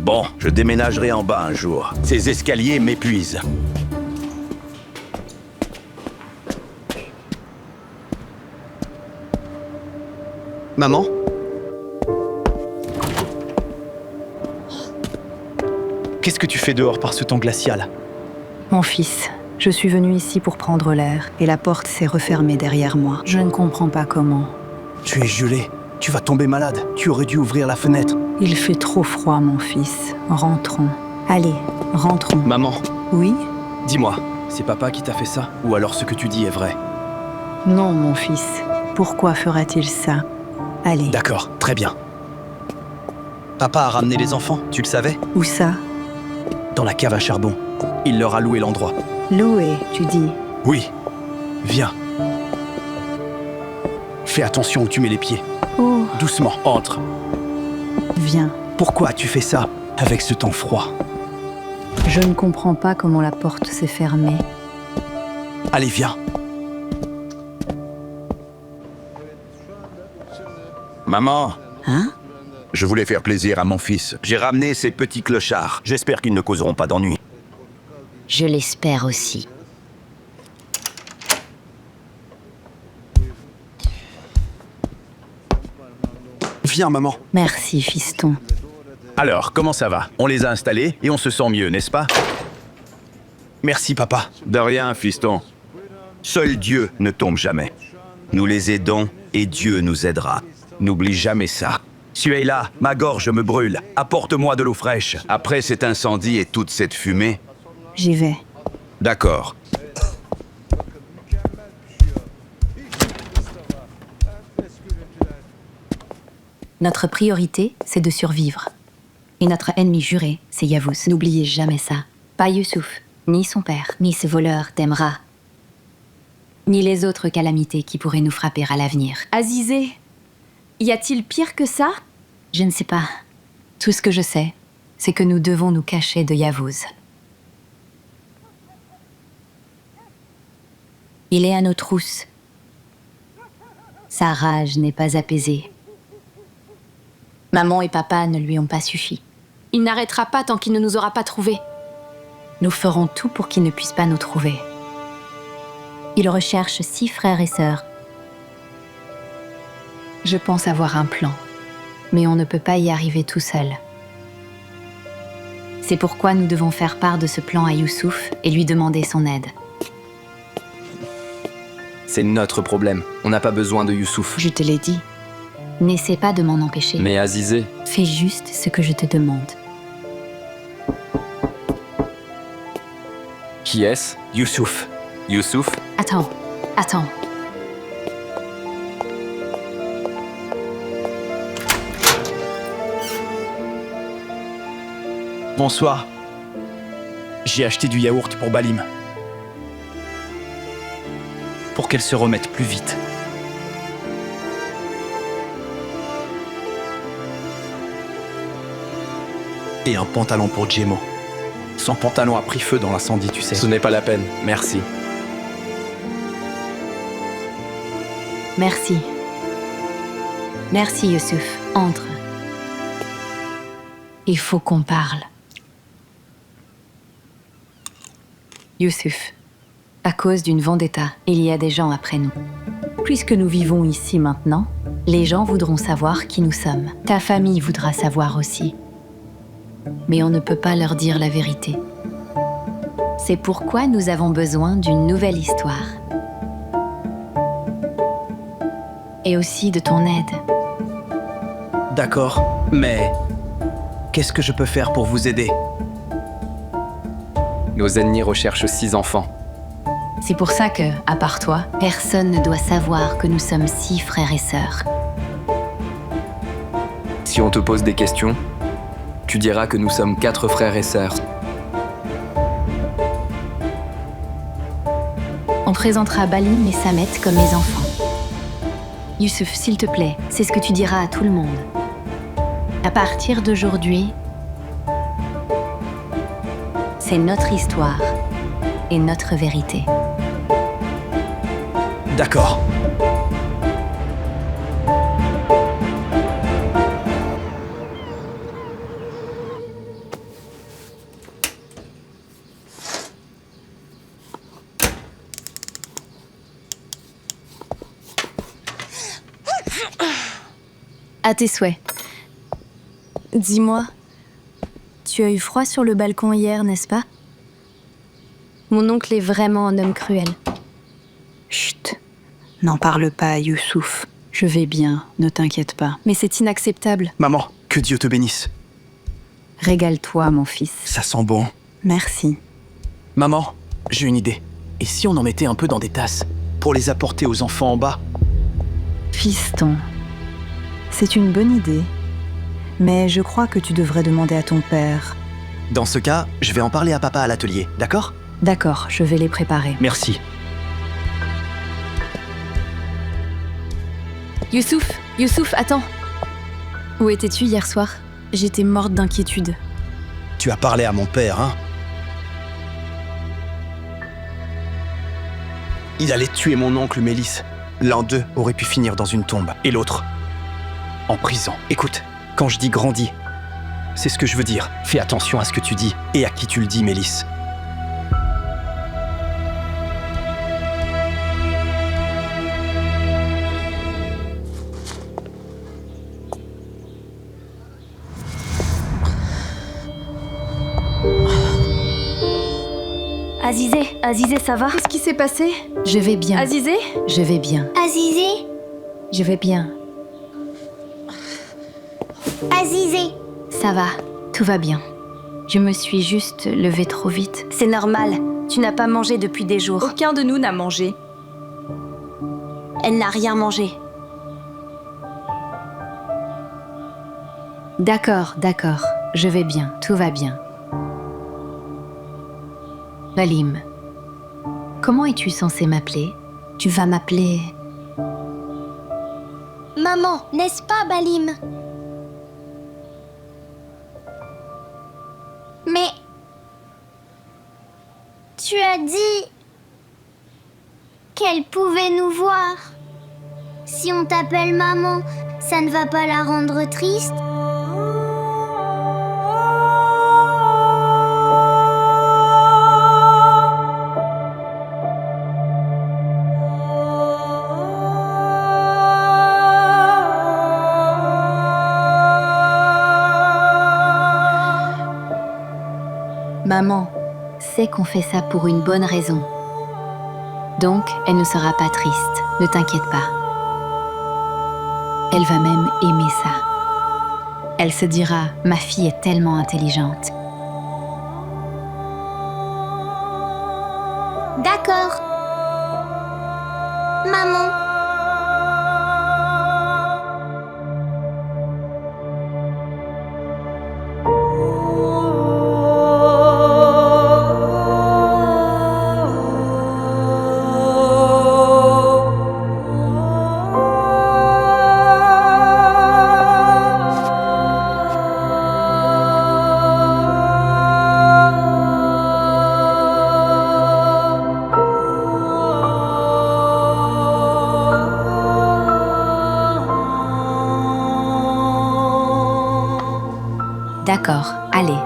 Bon, je déménagerai en bas un jour. Ces escaliers m'épuisent. Maman? Qu'est-ce que tu fais dehors par ce temps glacial? Mon fils, je suis venue ici pour prendre l'air et la porte s'est refermée derrière moi. Je ne comprends pas comment. Tu es gelé. Tu vas tomber malade. Tu aurais dû ouvrir la fenêtre. Il fait trop froid, mon fils. Rentrons. Allez, rentrons. Maman, Oui? dis-moi, c'est papa qui t'a fait ça? Ou alors ce que tu dis est vrai? Non, mon fils. Pourquoi ferait-il ça? Allez. D'accord, très bien. Papa a ramené les enfants, tu le savais? Où ça? Dans la cave à charbon. Il leur a loué l'endroit. Loué, tu dis. Oui. Viens. Fais attention où tu mets les pieds. Oh, Doucement, entre. viens. Pourquoi tu fais ça avec ce temps froid? Je ne comprends pas comment la porte s'est fermée. Allez, viens. Maman, Hein? je voulais faire plaisir à mon fils. J'ai ramené ces petits clochards. J'espère qu'ils ne causeront pas d'ennui. Je l'espère aussi. Viens, maman. Merci, fiston. Alors, comment ça va? On les a installés et on se sent mieux, n'est-ce pas? Merci, papa. De rien, fiston. Seul Dieu ne tombe jamais. Nous les aidons et Dieu nous aidera. N'oublie jamais ça. Suela, ma gorge me brûle. Apporte-moi de l'eau fraîche. Après cet incendie et toute cette fumée... J'y vais. D'accord. Notre priorité, c'est de survivre. Et notre ennemi juré, c'est Yavuz. N'oubliez jamais ça. Pas Youssouf, ni son père, ni ce voleur d'Emra, ni les autres calamités qui pourraient nous frapper à l'avenir. Azizé, y a-t-il pire que ça? Je ne sais pas. Tout ce que je sais, c'est que nous devons nous cacher de Yavuz. Il est à nos trousses. Sa rage n'est pas apaisée. Maman et papa ne lui ont pas suffi. Il n'arrêtera pas tant qu'il ne nous aura pas trouvés. Nous ferons tout pour qu'il ne puisse pas nous trouver. Il recherche 6 frères et sœurs. Je pense avoir un plan, mais on ne peut pas y arriver tout seul. C'est pourquoi nous devons faire part de ce plan à Youssouf et lui demander son aide. C'est notre problème. On n'a pas besoin de Youssouf. Je te l'ai dit. N'essaie pas de m'en empêcher. Mais Azizé, Fais juste ce que je te demande. qui est-ce? Youssouf. Youssouf? Attends. Bonsoir. J'ai acheté du yaourt pour Balim. Pour qu'elle se remette plus vite. Et un pantalon pour Jemo. Son pantalon a pris feu dans l'incendie, tu sais. Ce n'est pas la peine, merci. Merci. Merci, Youssouf. Entre. Il faut qu'on parle. Youssouf, à cause d'une vendetta, il y a des gens après nous. Puisque nous vivons ici maintenant, les gens voudront savoir qui nous sommes. Ta famille voudra savoir aussi. Mais on ne peut pas leur dire la vérité. C'est pourquoi nous avons besoin d'une nouvelle histoire. Et aussi de ton aide. D'accord, mais qu'est-ce que je peux faire pour vous aider? Nos ennemis recherchent 6 enfants. C'est pour ça que, à part toi, personne ne doit savoir que nous sommes 6 frères et sœurs. Si on te pose des questions, tu diras que nous sommes 4 frères et sœurs. On présentera Balim et Samet comme mes enfants. Youssouf, s'il te plaît, c'est ce que tu diras à tout le monde. À partir d'aujourd'hui, c'est notre histoire et notre vérité. D'accord. À tes souhaits. Dis-moi, tu as eu froid sur le balcon hier, n'est-ce pas? Mon oncle est vraiment un homme cruel. Chut, n'en parle pas à Youssouf. Je vais bien, ne t'inquiète pas. Mais c'est inacceptable. Maman, que Dieu te bénisse. Régale-toi, mon fils. Ça sent bon. Merci. Maman, j'ai une idée. Et si on en mettait un peu dans des tasses pour les apporter aux enfants en bas? Fiston, c'est une bonne idée. Mais je crois que tu devrais demander à ton père. Dans ce cas, je vais en parler à papa à l'atelier, d'accord? D'accord, je vais les préparer. Merci. Youssouf, attends. Où étais-tu hier soir? J'étais morte d'inquiétude. Tu as parlé à mon père, hein? Il allait tuer mon oncle Mélisse. L'un d'eux aurait pu finir dans une tombe, et l'autre en prison. Écoute, quand je dis grandis, c'est ce que je veux dire. Fais attention à ce que tu dis et à qui tu le dis, Mélisse. Azizé, ça va? Qu'est-ce qui s'est passé? Je vais bien. Azizé? Je vais bien. Azizé, Je vais bien. Azizé. Ça va. Tout va bien. Je me suis juste levée trop vite. C'est normal. Tu n'as pas mangé depuis des jours. Aucun de nous n'a mangé. Elle n'a rien mangé. D'accord. Je vais bien. Tout va bien. Balim, comment es-tu censé m'appeler? Tu vas m'appeler... Maman, n'est-ce pas, Balim? Mais... tu as dit... qu'elle pouvait nous voir. Si on t'appelle maman, ça ne va pas la rendre triste? Maman sait qu'on fait ça pour une bonne raison. Donc, elle ne sera pas triste, ne t'inquiète pas. Elle va même aimer ça. Elle se dira, ma fille est tellement intelligente. D'accord. Maman. D'accord, allez.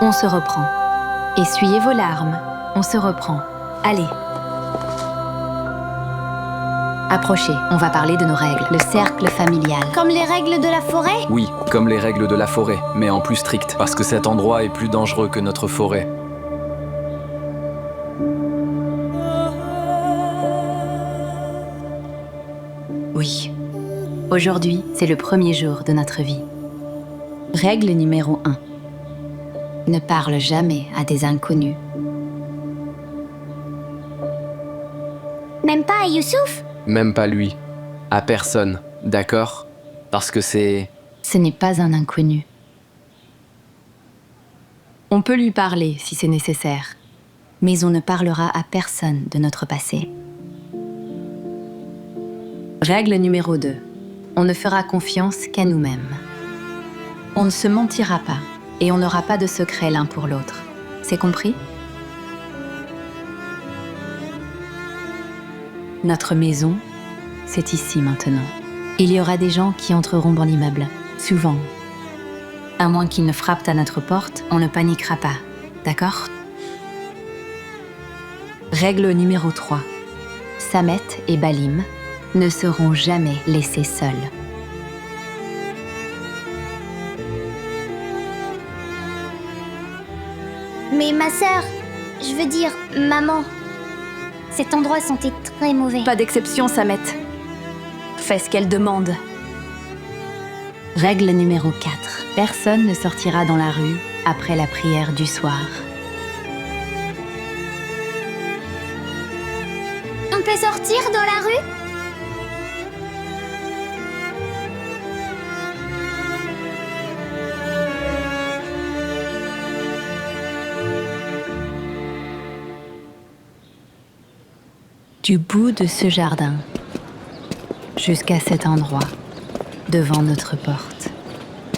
On se reprend. Essuyez vos larmes. On se reprend. Allez. Approchez, on va parler de nos règles. Le cercle familial. Comme les règles de la forêt? Oui, comme les règles de la forêt, mais en plus strictes, parce que cet endroit est plus dangereux que notre forêt. Oui. Aujourd'hui, c'est le premier jour de notre vie. Règle numéro 1. Ne parle jamais à des inconnus. Même pas à Youssouf? Même pas lui. À personne, d'accord? Parce que c'est... Ce n'est pas un inconnu. On peut lui parler si c'est nécessaire, mais on ne parlera à personne de notre passé. Règle numéro 2. On ne fera confiance qu'à nous-mêmes. On ne se mentira pas et on n'aura pas de secret l'un pour l'autre. C'est compris? Notre maison, c'est ici maintenant. Il y aura des gens qui entreront dans l'immeuble, souvent. À moins qu'ils ne frappent à notre porte, on ne paniquera pas, d'accord? Règle numéro 3. Samet et Balim ne seront jamais laissés seuls. Mais ma sœur, je veux dire, maman, cet endroit sentait très mauvais. Pas d'exception, Samet. Fais ce qu'elle demande. Règle numéro 4. Personne ne sortira dans la rue après la prière du soir. On peut sortir dans la rue? Du bout de ce jardin, jusqu'à cet endroit, devant notre porte.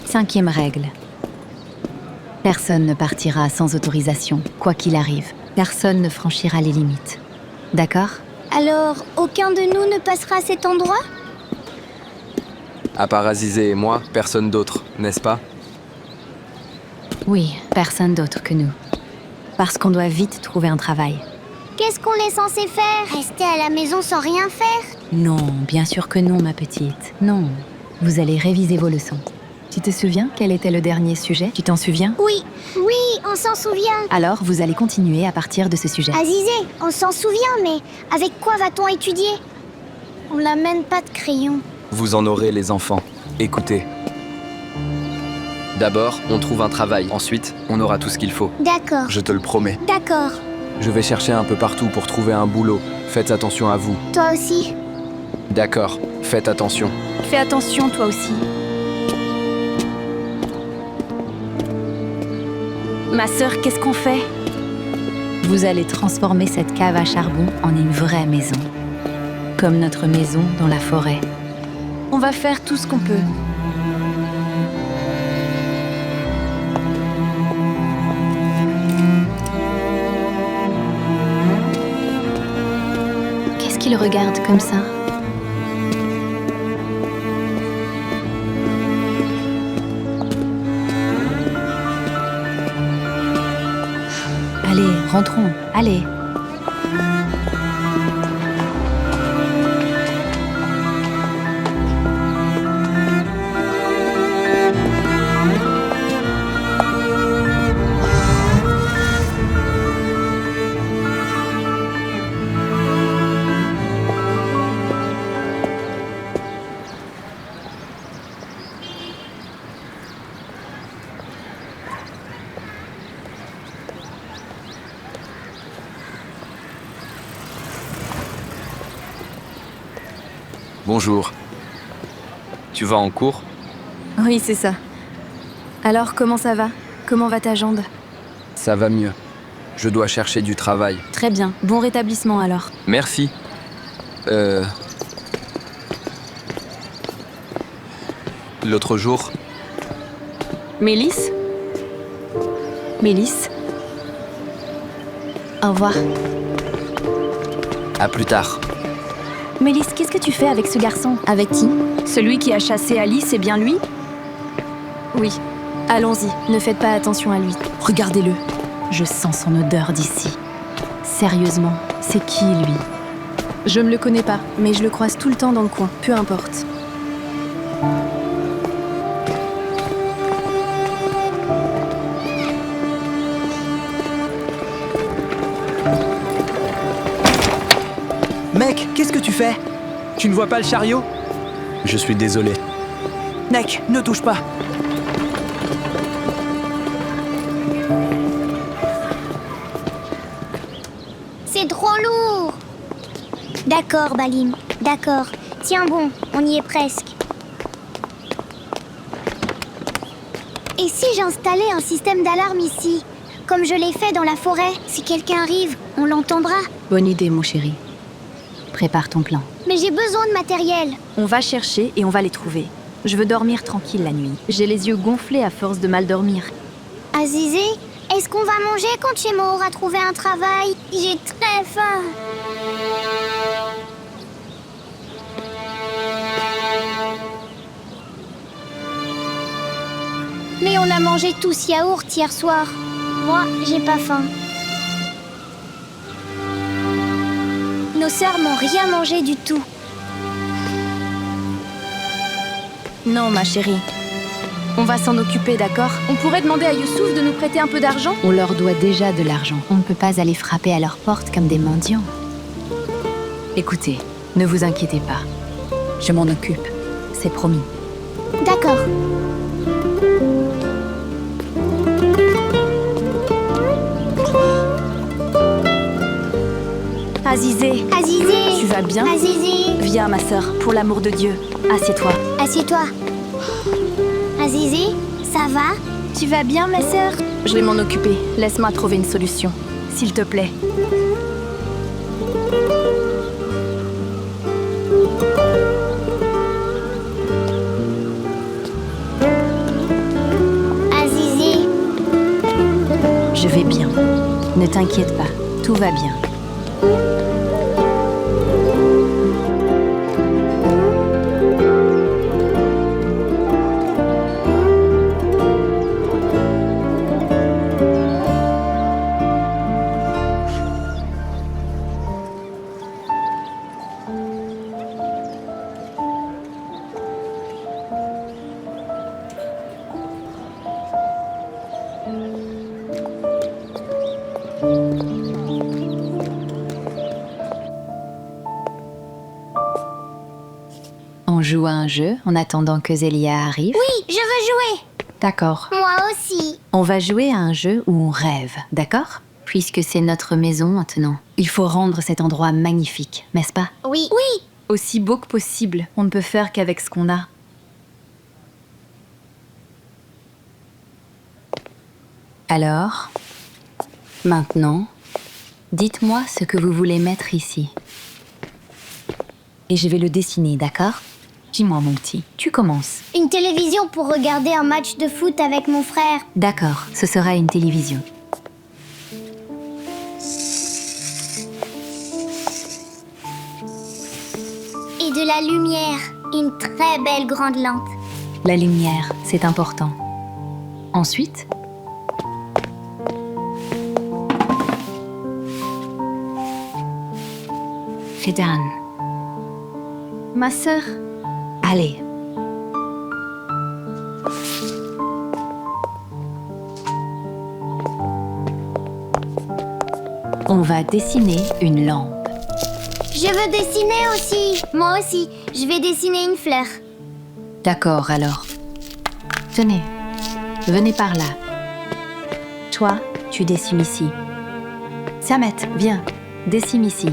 5e règle. Personne ne partira sans autorisation, quoi qu'il arrive. Personne ne franchira les limites. D'accord? Alors, aucun de nous ne passera à cet endroit? À part Azizé et moi, personne d'autre, n'est-ce pas? Oui, personne d'autre que nous. Parce qu'on doit vite trouver un travail. Qu'est-ce qu'on est censé faire? Rester à la maison sans rien faire? Non, bien sûr que non, ma petite. Non. Vous allez réviser vos leçons. Tu te souviens quel était le dernier sujet? Tu t'en souviens? Oui, on s'en souvient. Alors, vous allez continuer à partir de ce sujet. Azizé, on s'en souvient, mais avec quoi va-t-on étudier? On n'amène pas de crayon. Vous en aurez, les enfants. Écoutez. D'abord, on trouve un travail. Ensuite, on aura tout ce qu'il faut. D'accord. Je te le promets. D'accord. Je vais chercher un peu partout pour trouver un boulot. Faites attention à vous. Toi aussi. D'accord, faites attention. Fais attention, toi aussi. Ma sœur, qu'est-ce qu'on fait? Vous allez transformer cette cave à charbon en une vraie maison. Comme notre maison dans la forêt. On va faire tout ce qu'on peut. Qu'est-ce qu'il regarde comme ça? Allez, rentrons, allez. Bonjour. Tu vas en cours? Oui, c'est ça. Alors, comment ça va? Comment va ta jambe? Ça va mieux. Je dois chercher du travail. Très bien. Bon rétablissement alors. Merci. L'autre jour, Mélisse? Mélisse? Au revoir. à plus tard. Mélisse, qu'est-ce que tu fais avec ce garçon? Avec qui? Celui qui a chassé Alice, c'est bien lui? Oui. Allons-y, ne faites pas attention à lui. Regardez-le. Je sens son odeur d'ici. Sérieusement, c'est qui lui? Je ne le connais pas, mais je le croise tout le temps dans le coin, peu importe. Mec, qu'est-ce que tu fais? Tu ne vois pas le chariot? Je suis désolé. Mec, ne touche pas. C'est trop lourd. D'accord, Balim. D'accord. Tiens bon, on y est presque. Et si j'installais un système d'alarme ici? Comme je l'ai fait dans la forêt, si quelqu'un arrive, on l'entendra. Bonne idée, mon chéri. Prépare ton plan. Mais j'ai besoin de matériel. On va chercher et on va les trouver. Je veux dormir tranquille la nuit. J'ai les yeux gonflés à force de mal dormir. Azizé, est-ce qu'on va manger quand Chemo aura trouvé un travail? J'ai très faim. Mais on a mangé tous yaourt hier soir. Moi, j'ai pas faim. Nos sœurs n'ont rien mangé du tout. Non, ma chérie. On va s'en occuper, d'accord? On pourrait demander à Youssouf de nous prêter un peu d'argent? On leur doit déjà de l'argent. On ne peut pas aller frapper à leur porte comme des mendiants. Écoutez, ne vous inquiétez pas. Je m'en occupe. C'est promis. D'accord. Azizé, Azizé, tu vas bien? Azizé, Viens, ma sœur, pour l'amour de Dieu. Assieds-toi. assieds-toi. Azizé, ça va? Tu vas bien, ma sœur? Je vais m'en occuper. Laisse-moi trouver une solution. S'il te plaît. Azizé, Je vais bien. Ne t'inquiète pas. Tout va bien. On joue à un jeu en attendant que Zélia arrive. oui, je veux jouer. D'accord. Moi aussi. On va jouer à un jeu où on rêve, d'accord? Puisque c'est notre maison maintenant. Il faut rendre cet endroit magnifique, n'est-ce pas? Oui, oui. Aussi beau que possible. On ne peut faire qu'avec ce qu'on a. Alors, maintenant, dites-moi ce que vous voulez mettre ici. Et je vais le dessiner, d'accord? Dis-moi, mon petit, tu commences. Une télévision pour regarder un match de foot avec mon frère. D'accord, ce sera une télévision. Et de la lumière. Une très belle grande lampe. La lumière, c'est important. Ensuite, Fidan. Ma sœur, Allez. On va dessiner une lampe. Je veux dessiner aussi. Moi aussi. Je vais dessiner une fleur. D'accord, alors. Tenez, venez par là. Toi, tu dessines ici. Samet, viens, dessine ici.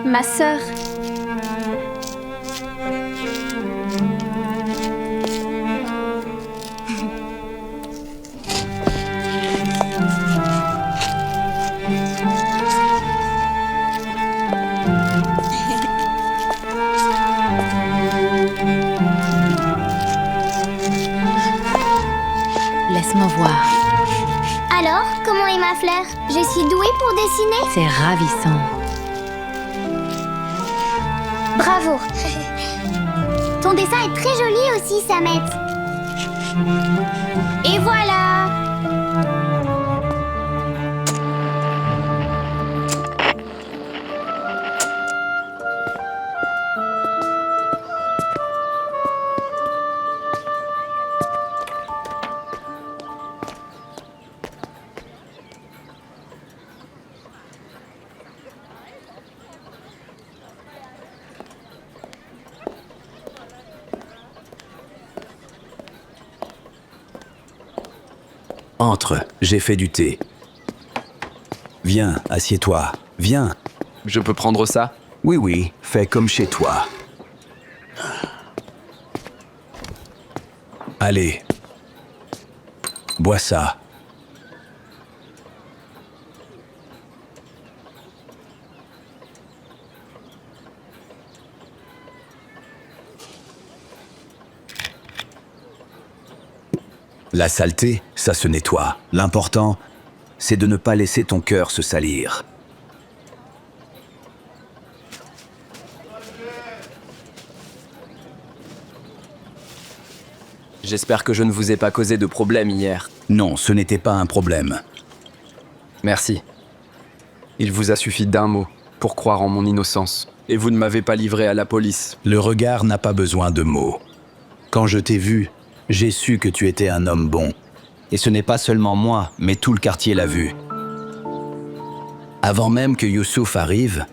ma sœur. Fleur. Je suis douée pour dessiner. C'est ravissant. Bravo. Ton dessin est très joli aussi, Samet. Et voilà. Entre, j'ai fait du thé. Viens, assieds-toi. Viens. Je peux prendre ça? Oui, oui, fais comme chez toi. Allez. Bois ça. La saleté, ça se nettoie. L'important, c'est de ne pas laisser ton cœur se salir. J'espère que je ne vous ai pas causé de problème hier. Non, ce n'était pas un problème. Merci. Il vous a suffi d'un mot pour croire en mon innocence. Et vous ne m'avez pas livré à la police. Le regard n'a pas besoin de mots. Quand je t'ai vu, j'ai su que tu étais un homme bon. Et ce n'est pas seulement moi, mais tout le quartier l'a vu. Avant même que Youssouf arrive,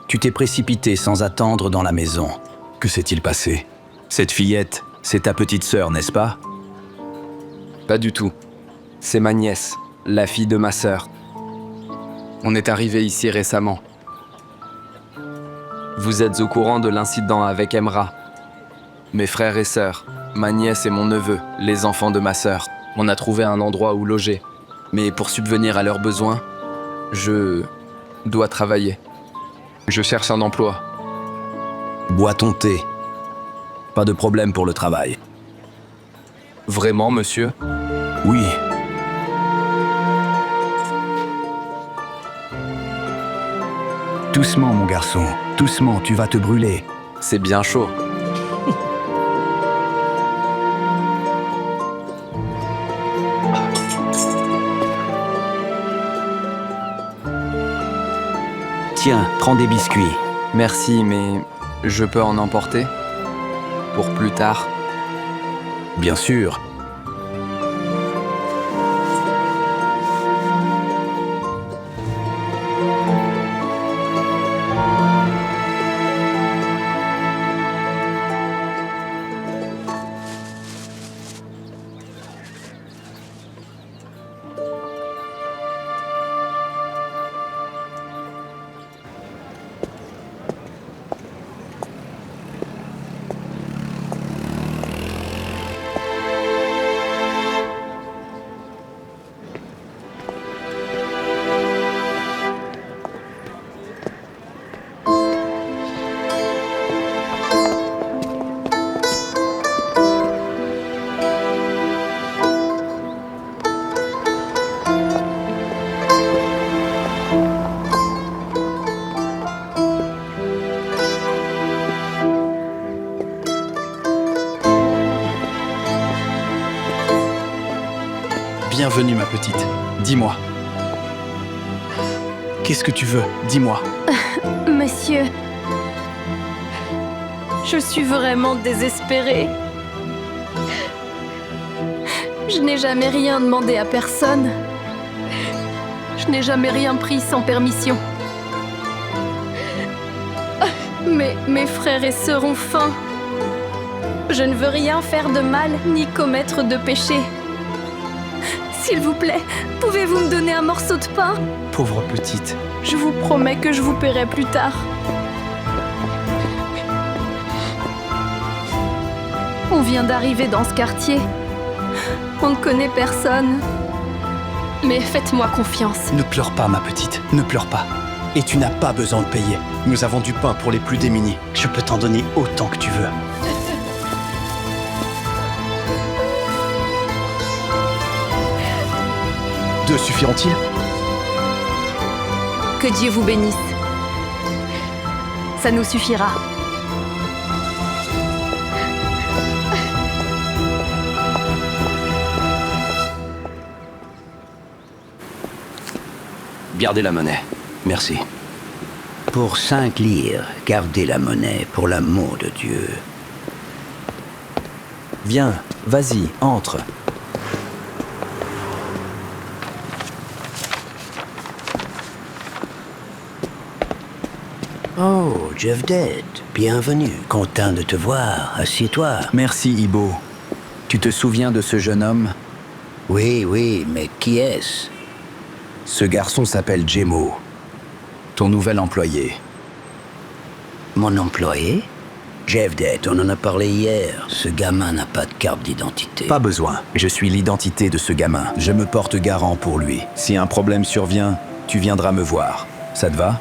tu t'es précipité sans attendre dans la maison. Que s'est-il passé? Cette fillette, c'est ta petite sœur, n'est-ce pas? Pas du tout. C'est ma nièce, la fille de ma sœur. On est arrivé ici récemment. Vous êtes au courant de l'incident avec Emra. Mes frères et sœurs, ma nièce et mon neveu, les enfants de ma sœur. On a trouvé un endroit où loger. Mais pour subvenir à leurs besoins, je dois travailler. Je cherche un emploi. Bois ton thé. Pas de problème pour le travail. Vraiment, monsieur? Oui. Doucement, mon garçon. Doucement, tu vas te brûler. C'est bien chaud. Tiens, prends des biscuits. Merci, mais je peux en emporter? Pour plus tard? Bien sûr. Bienvenue, ma petite. Dis-moi. Qu'est-ce que tu veux? Dis-moi. Monsieur, je suis vraiment désespérée. Je n'ai jamais rien demandé à personne. Je n'ai jamais rien pris sans permission. Mais mes frères et sœurs ont faim. Je ne veux rien faire de mal ni commettre de péché. S'il vous plaît, pouvez-vous me donner un morceau de pain? Pauvre petite. Je vous promets que je vous paierai plus tard. On vient d'arriver dans ce quartier. On ne connaît personne. Mais faites-moi confiance. Ne pleure pas, ma petite. Ne pleure pas. Et tu n'as pas besoin de payer. Nous avons du pain pour les plus démunis. Je peux t'en donner autant que tu veux. Deux suffiront-ils? Que Dieu vous bénisse. Ça nous suffira. Gardez la monnaie. Merci. Pour 5 lyres, gardez la monnaie, pour l'amour de Dieu. Viens, vas-y, entre. Oh, Jevdet, bienvenue. Content de te voir. Assieds-toi. Merci, Ibo. Tu te souviens de ce jeune homme? Oui, mais qui est-ce? Ce garçon s'appelle Jemo. Ton nouvel employé. Mon employé? Jevdet, on en a parlé hier. Ce gamin n'a pas de carte d'identité. Pas besoin. Je suis l'identité de ce gamin. Je me porte garant pour lui. Si un problème survient, tu viendras me voir. Ça te va?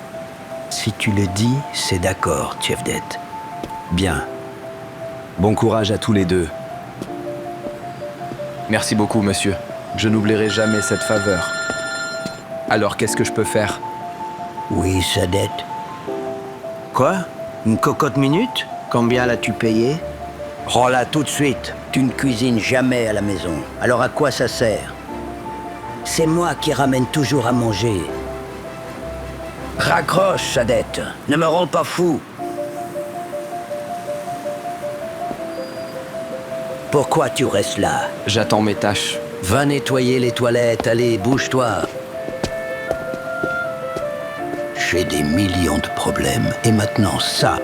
Si tu le dis, c'est d'accord, Jevdet. Bien. Bon courage à tous les deux. Merci beaucoup, monsieur. Je n'oublierai jamais cette faveur. Alors, qu'est-ce que je peux faire? Oui, Sadet. Quoi? Une cocotte minute? Combien l'as-tu payé? Rends-la tout de suite. Tu ne cuisines jamais à la maison. Alors à quoi ça sert? C'est moi qui ramène toujours à manger. Raccroche, Sadet. Ne me rends pas fou. Pourquoi tu restes là? J'attends mes tâches. Va nettoyer les toilettes. Allez, bouge-toi. J'ai des millions de problèmes. Et maintenant, ça.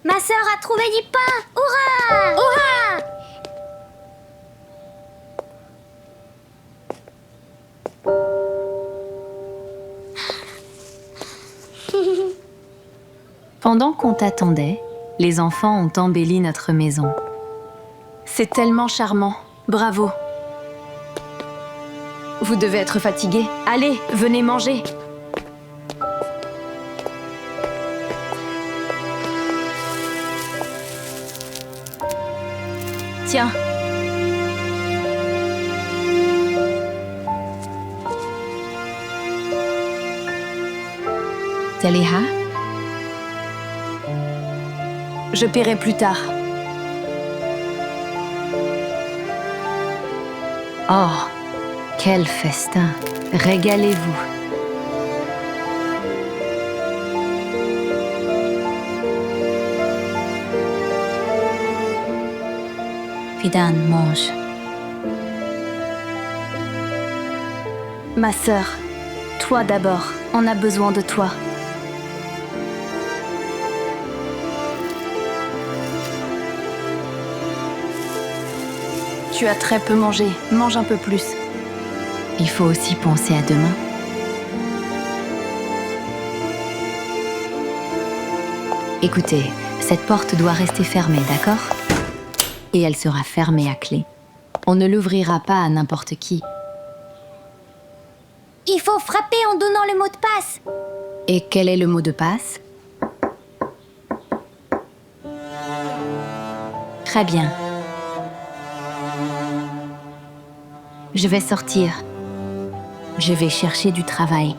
Ma sœur a trouvé du pain! Hurrah! Hurrah! Pendant qu'on t'attendait, les enfants ont embelli notre maison. C'est tellement charmant. Bravo. Vous devez être fatigué. Allez, venez manger. Tiens. Taliha? Je paierai plus tard. Oh, quel festin! Régalez-vous! Fidan, mange. Ma sœur, toi d'abord. On a besoin de toi. Tu as très peu mangé. Mange un peu plus. Il faut aussi penser à demain. Écoutez, cette porte doit rester fermée, d'accord? Et elle sera fermée à clé. On ne l'ouvrira pas à n'importe qui. Il faut frapper en donnant le mot de passe. Et quel est le mot de passe? Très bien. Je vais sortir. Je vais chercher du travail.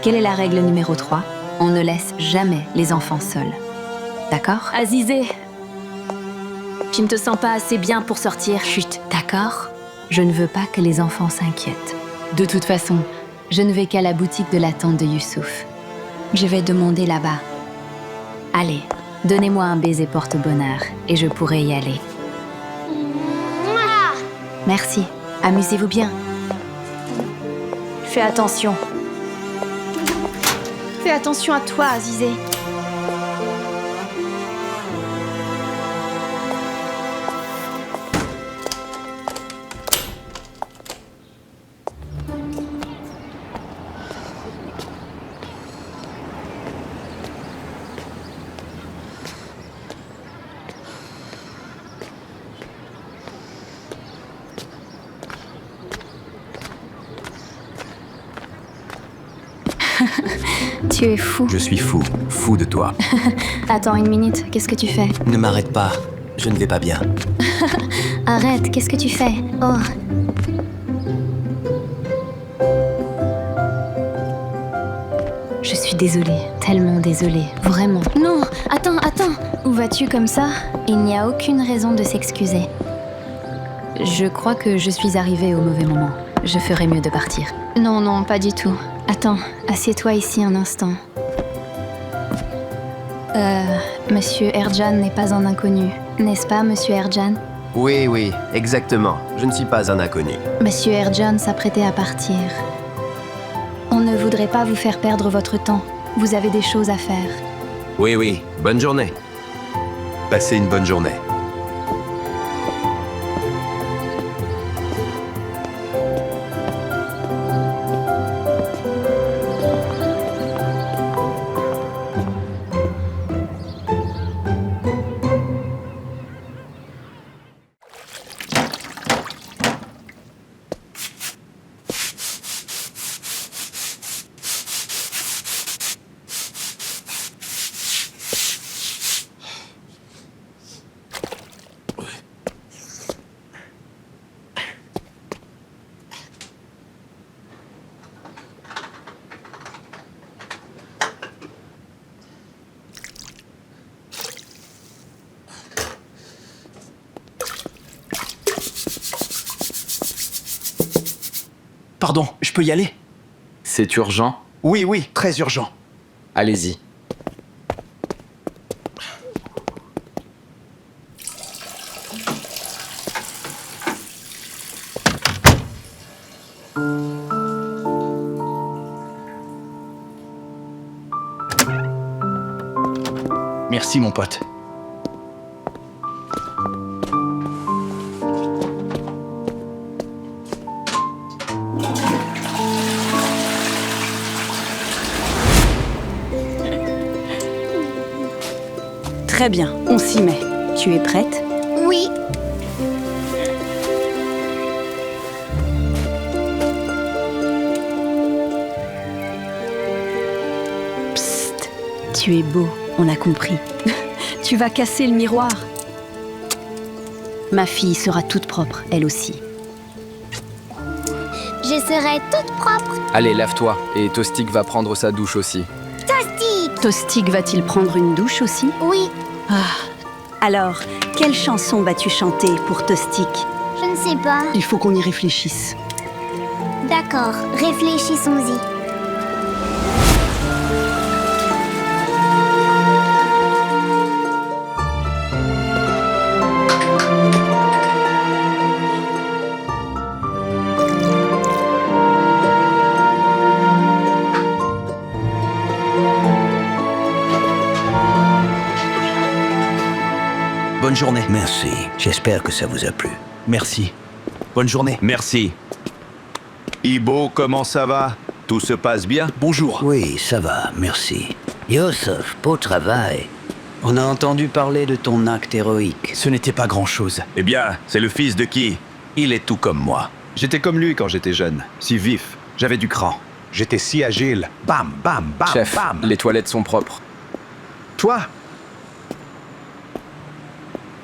Quelle est la règle numéro 3? On ne laisse jamais les enfants seuls. D'accord? Azizé, tu ne te sens pas assez bien pour sortir. Chut, d'accord? Je ne veux pas que les enfants s'inquiètent. De toute façon, je ne vais qu'à la boutique de la tante de Youssouf. Je vais demander là-bas. Allez, donnez-moi un baiser porte-bonheur et je pourrai y aller. Mouah! Merci. Amusez-vous bien. Fais attention. Fais attention à toi, Azizé. Tu es fou. Je suis fou. Fou de toi. Attends une minute, qu'est-ce que tu fais? Ne m'arrête pas, je ne vais pas bien. Arrête, qu'est-ce que tu fais? Oh. Je suis désolée, tellement désolée, vraiment. Non, attends. Où vas-tu comme ça? Il n'y a aucune raison de s'excuser. Je crois que je suis arrivée au mauvais moment. Je ferais mieux de partir. Non, pas du tout. Attends, assieds-toi ici un instant. Monsieur Erjan n'est pas un inconnu, n'est-ce pas, Monsieur Erjan? Oui, exactement. Je ne suis pas un inconnu. Monsieur Erjan s'apprêtait à partir. On ne voudrait pas vous faire perdre votre temps. Vous avez des choses à faire. Oui, bonne journée. Passez une bonne journée. Pardon, je peux y aller? C'est urgent? Oui, très urgent. Allez-y. Merci mon pote. Très bien, on s'y met. Tu es prête? Oui. Psst, tu es beau, on a compris. Tu vas casser le miroir. Ma fille sera toute propre, elle aussi. Je serai toute propre. Allez, lave-toi. Et Tostig va prendre sa douche aussi. Toastique. Tostig va-t-il prendre une douche aussi? Oui, Alors, quelle chanson vas-tu chanter pour Tostig? je ne sais pas. Il faut qu'on y réfléchisse. D'accord, réfléchissons-y. Bonne journée. Merci, j'espère que ça vous a plu. Merci. Bonne journée. Merci. Ibo, comment ça va? Tout se passe bien? Bonjour. Oui, ça va, merci. Yosef, beau travail. On a entendu parler de ton acte héroïque. Ce n'était pas grand-chose. Eh bien, c'est le fils de qui? Il est tout comme moi. J'étais comme lui quand j'étais jeune, si vif, j'avais du cran. J'étais si agile, bam, bam, bam, Chef, bam. les toilettes sont propres. Toi,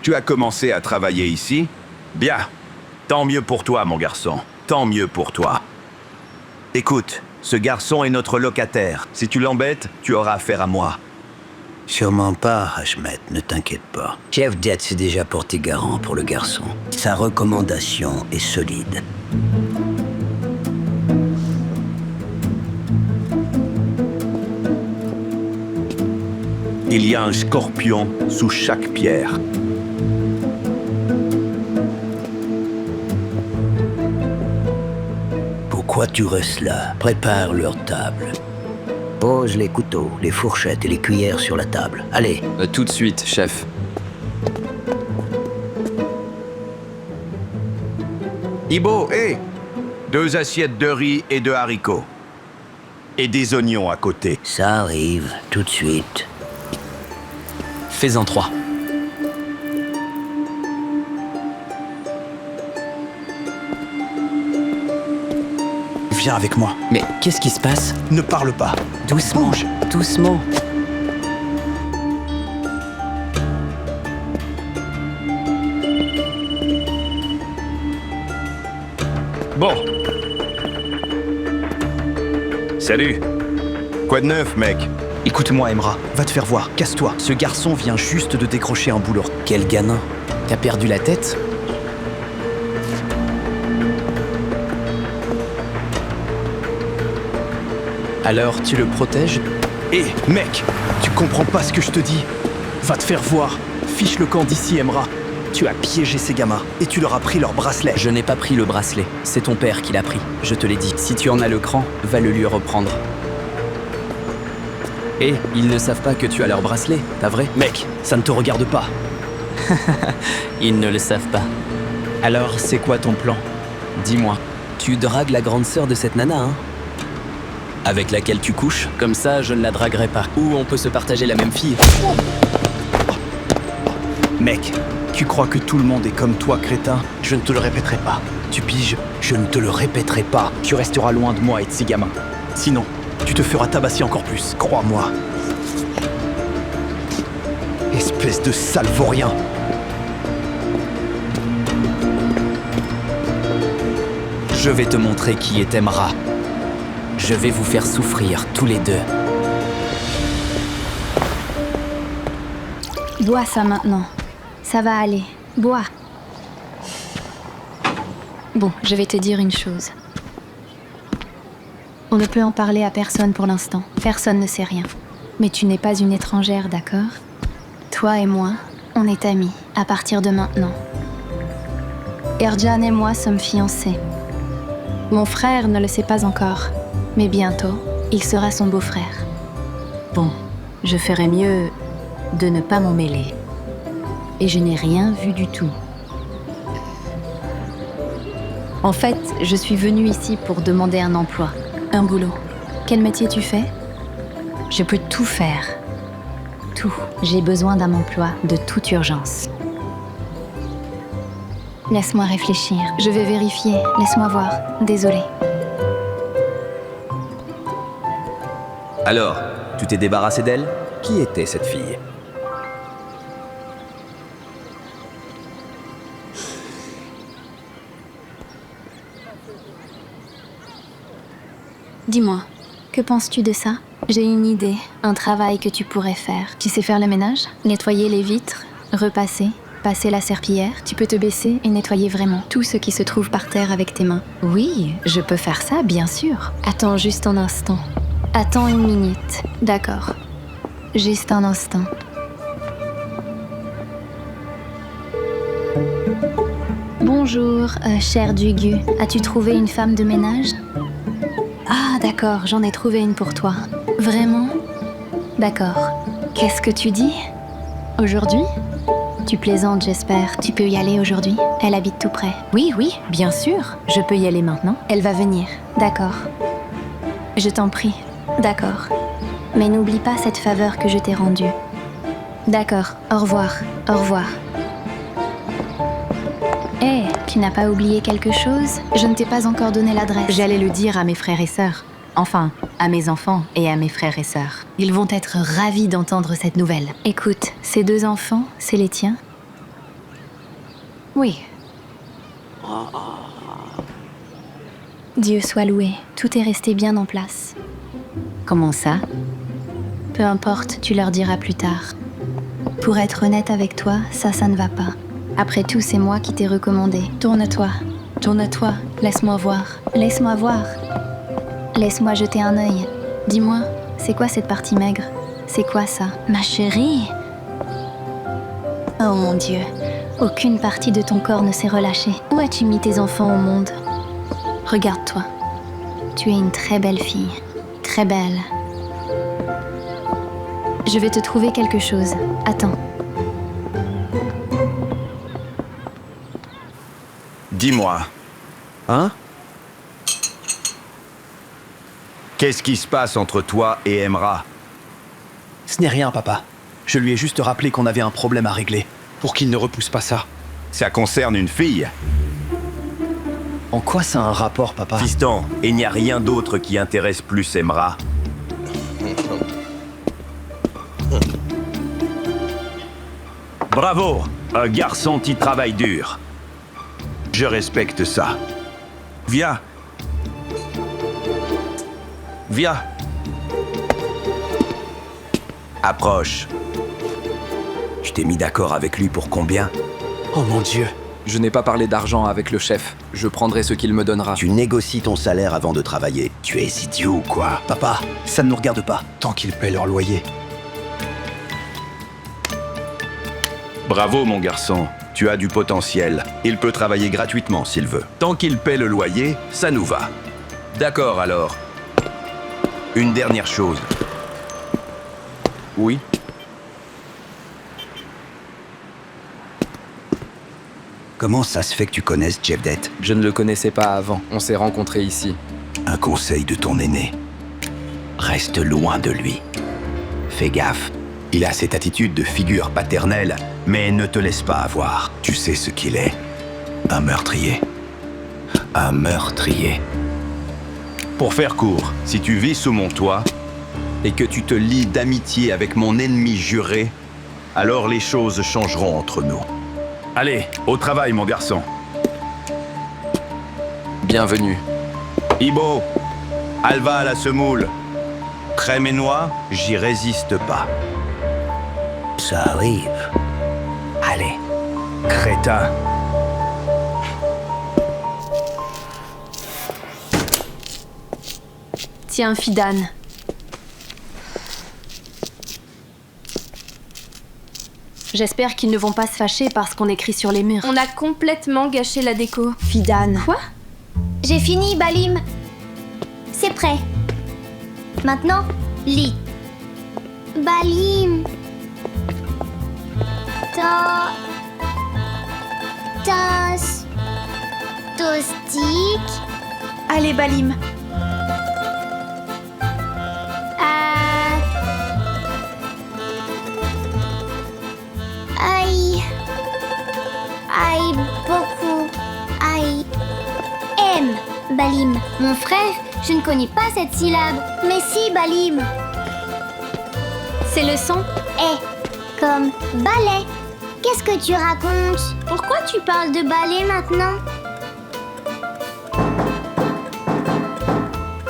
Tu as commencé à travailler ici? Bien. Tant mieux pour toi, mon garçon. Tant mieux pour toi. Écoute, ce garçon est notre locataire. Si tu l'embêtes, tu auras affaire à moi. Sûrement pas, Hashmet, ne t'inquiète pas. Jevdet s'est déjà porté garant pour le garçon. Sa recommandation est solide. Il y a un scorpion sous chaque pierre. Pourquoi tu restes là? Prépare leur table. Pose les couteaux, les fourchettes et les cuillères sur la table. Allez. Tout de suite, chef. Ibo, hé! 2 assiettes de riz et de haricots. Et des oignons à côté. Ça arrive, tout de suite. Fais-en 3. Viens avec moi. Mais qu'est-ce qui se passe? Ne parle pas. Doucement, doucement. Bon. Salut. Quoi de neuf, mec? Écoute-moi, Emra, va te faire voir, casse-toi. Ce garçon vient juste de décrocher un boulot. Quel gamin. T'as perdu la tête? Alors, tu le protèges? Hé, mec, tu comprends pas ce que je te dis? Va te faire voir. Fiche le camp d'ici, Emra. Tu as piégé ces gamins et tu leur as pris leur bracelet. Je n'ai pas pris le bracelet. C'est ton père qui l'a pris. Je te l'ai dit. Si tu en as le cran, va le lui reprendre. Et ils ne savent pas que tu as leur bracelet, t'as vrai? Mec, ça ne te regarde pas. Ils ne le savent pas. Alors, c'est quoi ton plan? Dis-moi. Tu dragues la grande sœur de cette nana, hein? Avec laquelle tu couches? Comme ça, je ne la draguerai pas. Ou on peut se partager la même fille. Mec, tu crois que tout le monde est comme toi, crétin? Je ne te le répéterai pas. Tu piges? Je ne te le répéterai pas. Tu resteras loin de moi et de ces gamins. Sinon, tu te feras tabasser encore plus, crois-moi. Espèce de sale vaurien. Je vais te montrer qui est Emra. Je vais vous faire souffrir tous les deux. Bois ça maintenant. Ça va aller. Bois. Bon, je vais te dire une chose. On ne peut en parler à personne pour l'instant. Personne ne sait rien. Mais tu n'es pas une étrangère, d'accord? Toi et moi, on est amis, à partir de maintenant. Erjan et moi sommes fiancés. Mon frère ne le sait pas encore, mais bientôt, il sera son beau-frère. Bon, je ferais mieux de ne pas m'en mêler. Et je n'ai rien vu du tout. En fait, je suis venue ici pour demander un emploi, un boulot. Quel métier tu fais? Je peux tout faire. Tout. J'ai besoin d'un emploi de toute urgence. Laisse-moi réfléchir. Je vais vérifier. Laisse-moi voir. Désolée. Alors, tu t'es débarrassé d'elle? Qui était cette fille? Dis-moi, que penses-tu de ça? J'ai une idée, un travail que tu pourrais faire. Tu sais faire le ménage? Nettoyer les vitres? Repasser? Passer la serpillière? Tu peux te baisser et nettoyer vraiment tout ce qui se trouve par terre avec tes mains. Oui, je peux faire ça, bien sûr. Attends juste un instant. Attends une minute. D'accord. Juste un instant. Bonjour, cher Dugu. As-tu trouvé une femme de ménage? Ah, d'accord, j'en ai trouvé une pour toi. Vraiment? D'accord. Qu'est-ce que tu dis? Aujourd'hui? Tu plaisantes, j'espère. Tu peux y aller aujourd'hui? Elle habite tout près. Oui, oui, bien sûr. Je peux y aller maintenant. Elle va venir. D'accord. Je t'en prie. D'accord. Mais n'oublie pas cette faveur que je t'ai rendue. D'accord. Au revoir. Au revoir. Hé, tu n'as pas oublié quelque chose? Je ne t'ai pas encore donné l'adresse. J'allais le dire à mes frères et sœurs. Enfin, à mes enfants et à mes frères et sœurs. Ils vont être ravis d'entendre cette nouvelle. Écoute, ces deux enfants, c'est les tiens? Oui. Dieu soit loué, tout est resté bien en place. Comment ça? Peu importe, tu leur diras plus tard. Pour être honnête avec toi, ça ne va pas. Après tout, c'est moi qui t'ai recommandé. Tourne-toi, tourne-toi, laisse-moi voir, laisse-moi voir. Laisse-moi jeter un œil. Dis-moi, c'est quoi cette partie maigre? C'est quoi ça? Ma chérie? Oh mon Dieu, aucune partie de ton corps ne s'est relâchée. Où as-tu mis tes enfants au monde? Regarde-toi. Tu es une très belle fille. Très belle. Je vais te trouver quelque chose. Attends. Dis-moi. Hein? Qu'est-ce qui se passe entre toi et Emra? Ce n'est rien, papa. Je lui ai juste rappelé qu'on avait un problème à régler, pour qu'il ne repousse pas ça. Ça concerne une fille. En quoi ça a un rapport, papa? Fiston, il n'y a rien d'autre qui intéresse plus Emra. Bravo, un garçon qui travaille dur. Je respecte ça. Viens. Viens. Approche. Je t'ai mis d'accord avec lui pour combien? Oh mon Dieu. Je n'ai pas parlé d'argent avec le chef. Je prendrai ce qu'il me donnera. Tu négocies ton salaire avant de travailler. Tu es idiot ou quoi? Papa, ça ne nous regarde pas, tant qu'ils paient leur loyer. Bravo, mon garçon. Tu as du potentiel. Il peut travailler gratuitement s'il veut. Tant qu'il paie le loyer, ça nous va. D'accord, alors. Une dernière chose. Oui. Comment ça se fait que tu connaisses Jevdet? Je ne le connaissais pas avant. On s'est rencontrés ici. Un conseil de ton aîné. Reste loin de lui. Fais gaffe. Il a cette attitude de figure paternelle, mais ne te laisse pas avoir. Tu sais ce qu'il est. Un meurtrier. Un meurtrier. Pour faire court, si tu vis sous mon toit et que tu te lis d'amitié avec mon ennemi juré, alors les choses changeront entre nous. Allez, au travail, mon garçon. Bienvenue. Ibo, Alva à la semoule. Crème et noix, j'y résiste pas. Ça arrive. Allez. Crétin. Tiens, Fidan. J'espère qu'ils ne vont pas se fâcher parce qu'on écrit sur les murs. On a complètement gâché la déco. Fidan. Quoi? J'ai fini, Balim. C'est prêt. Maintenant, lis. Balim. Tostique. Allez, Balim. Aïe, beaucoup. Aïe. M. Balim. Mon frère, je ne connais pas cette syllabe. Mais si, Balim. C'est le son? Eh, comme balai. Qu'est-ce que tu racontes? Pourquoi tu parles de balai maintenant?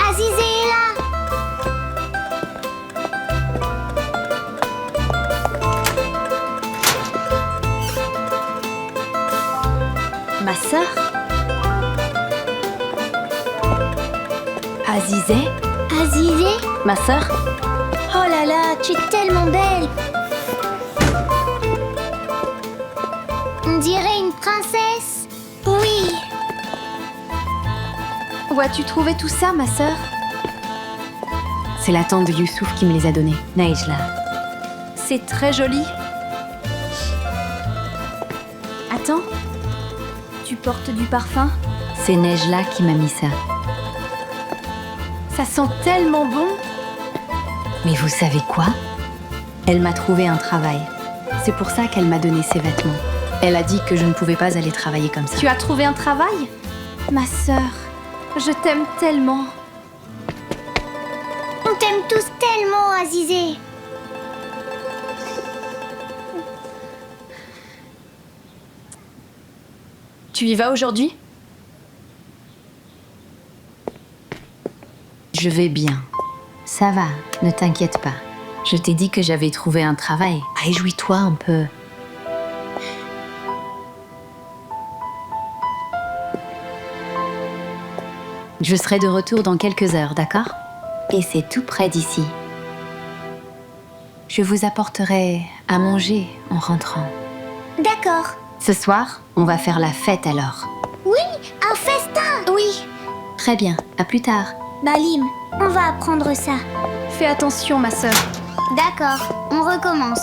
Azizé est là. Ma sœur? Azizé? Azizé? Ma sœur? Oh là là, tu es tellement belle. On dirait une princesse. Oui. Où as-tu trouvé tout ça, ma sœur? C'est la tante de Youssouf qui me les a donnés, Naïjla. C'est très joli. Attends. Tu portes du parfum? C'est Nejla qui m'a mis ça. Ça sent tellement bon. Mais vous savez quoi? Elle m'a trouvé un travail. C'est pour ça qu'elle m'a donné ses vêtements. Elle a dit que je ne pouvais pas aller travailler comme ça. Tu as trouvé un travail? Ma sœur, je t'aime tellement. On t'aime tous tellement, Azizé. Tu y vas aujourd'hui? Je vais bien. Ça va, ne t'inquiète pas. Je t'ai dit que j'avais trouvé un travail. Réjouis-toi un peu. Je serai de retour dans quelques heures, d'accord? Et c'est tout près d'ici. Je vous apporterai à manger en rentrant. D'accord. Ce soir, on va faire la fête alors. Oui, un festin. Oui. Très bien, à plus tard. Balim, on va apprendre ça. Fais attention, ma sœur. D'accord, on recommence.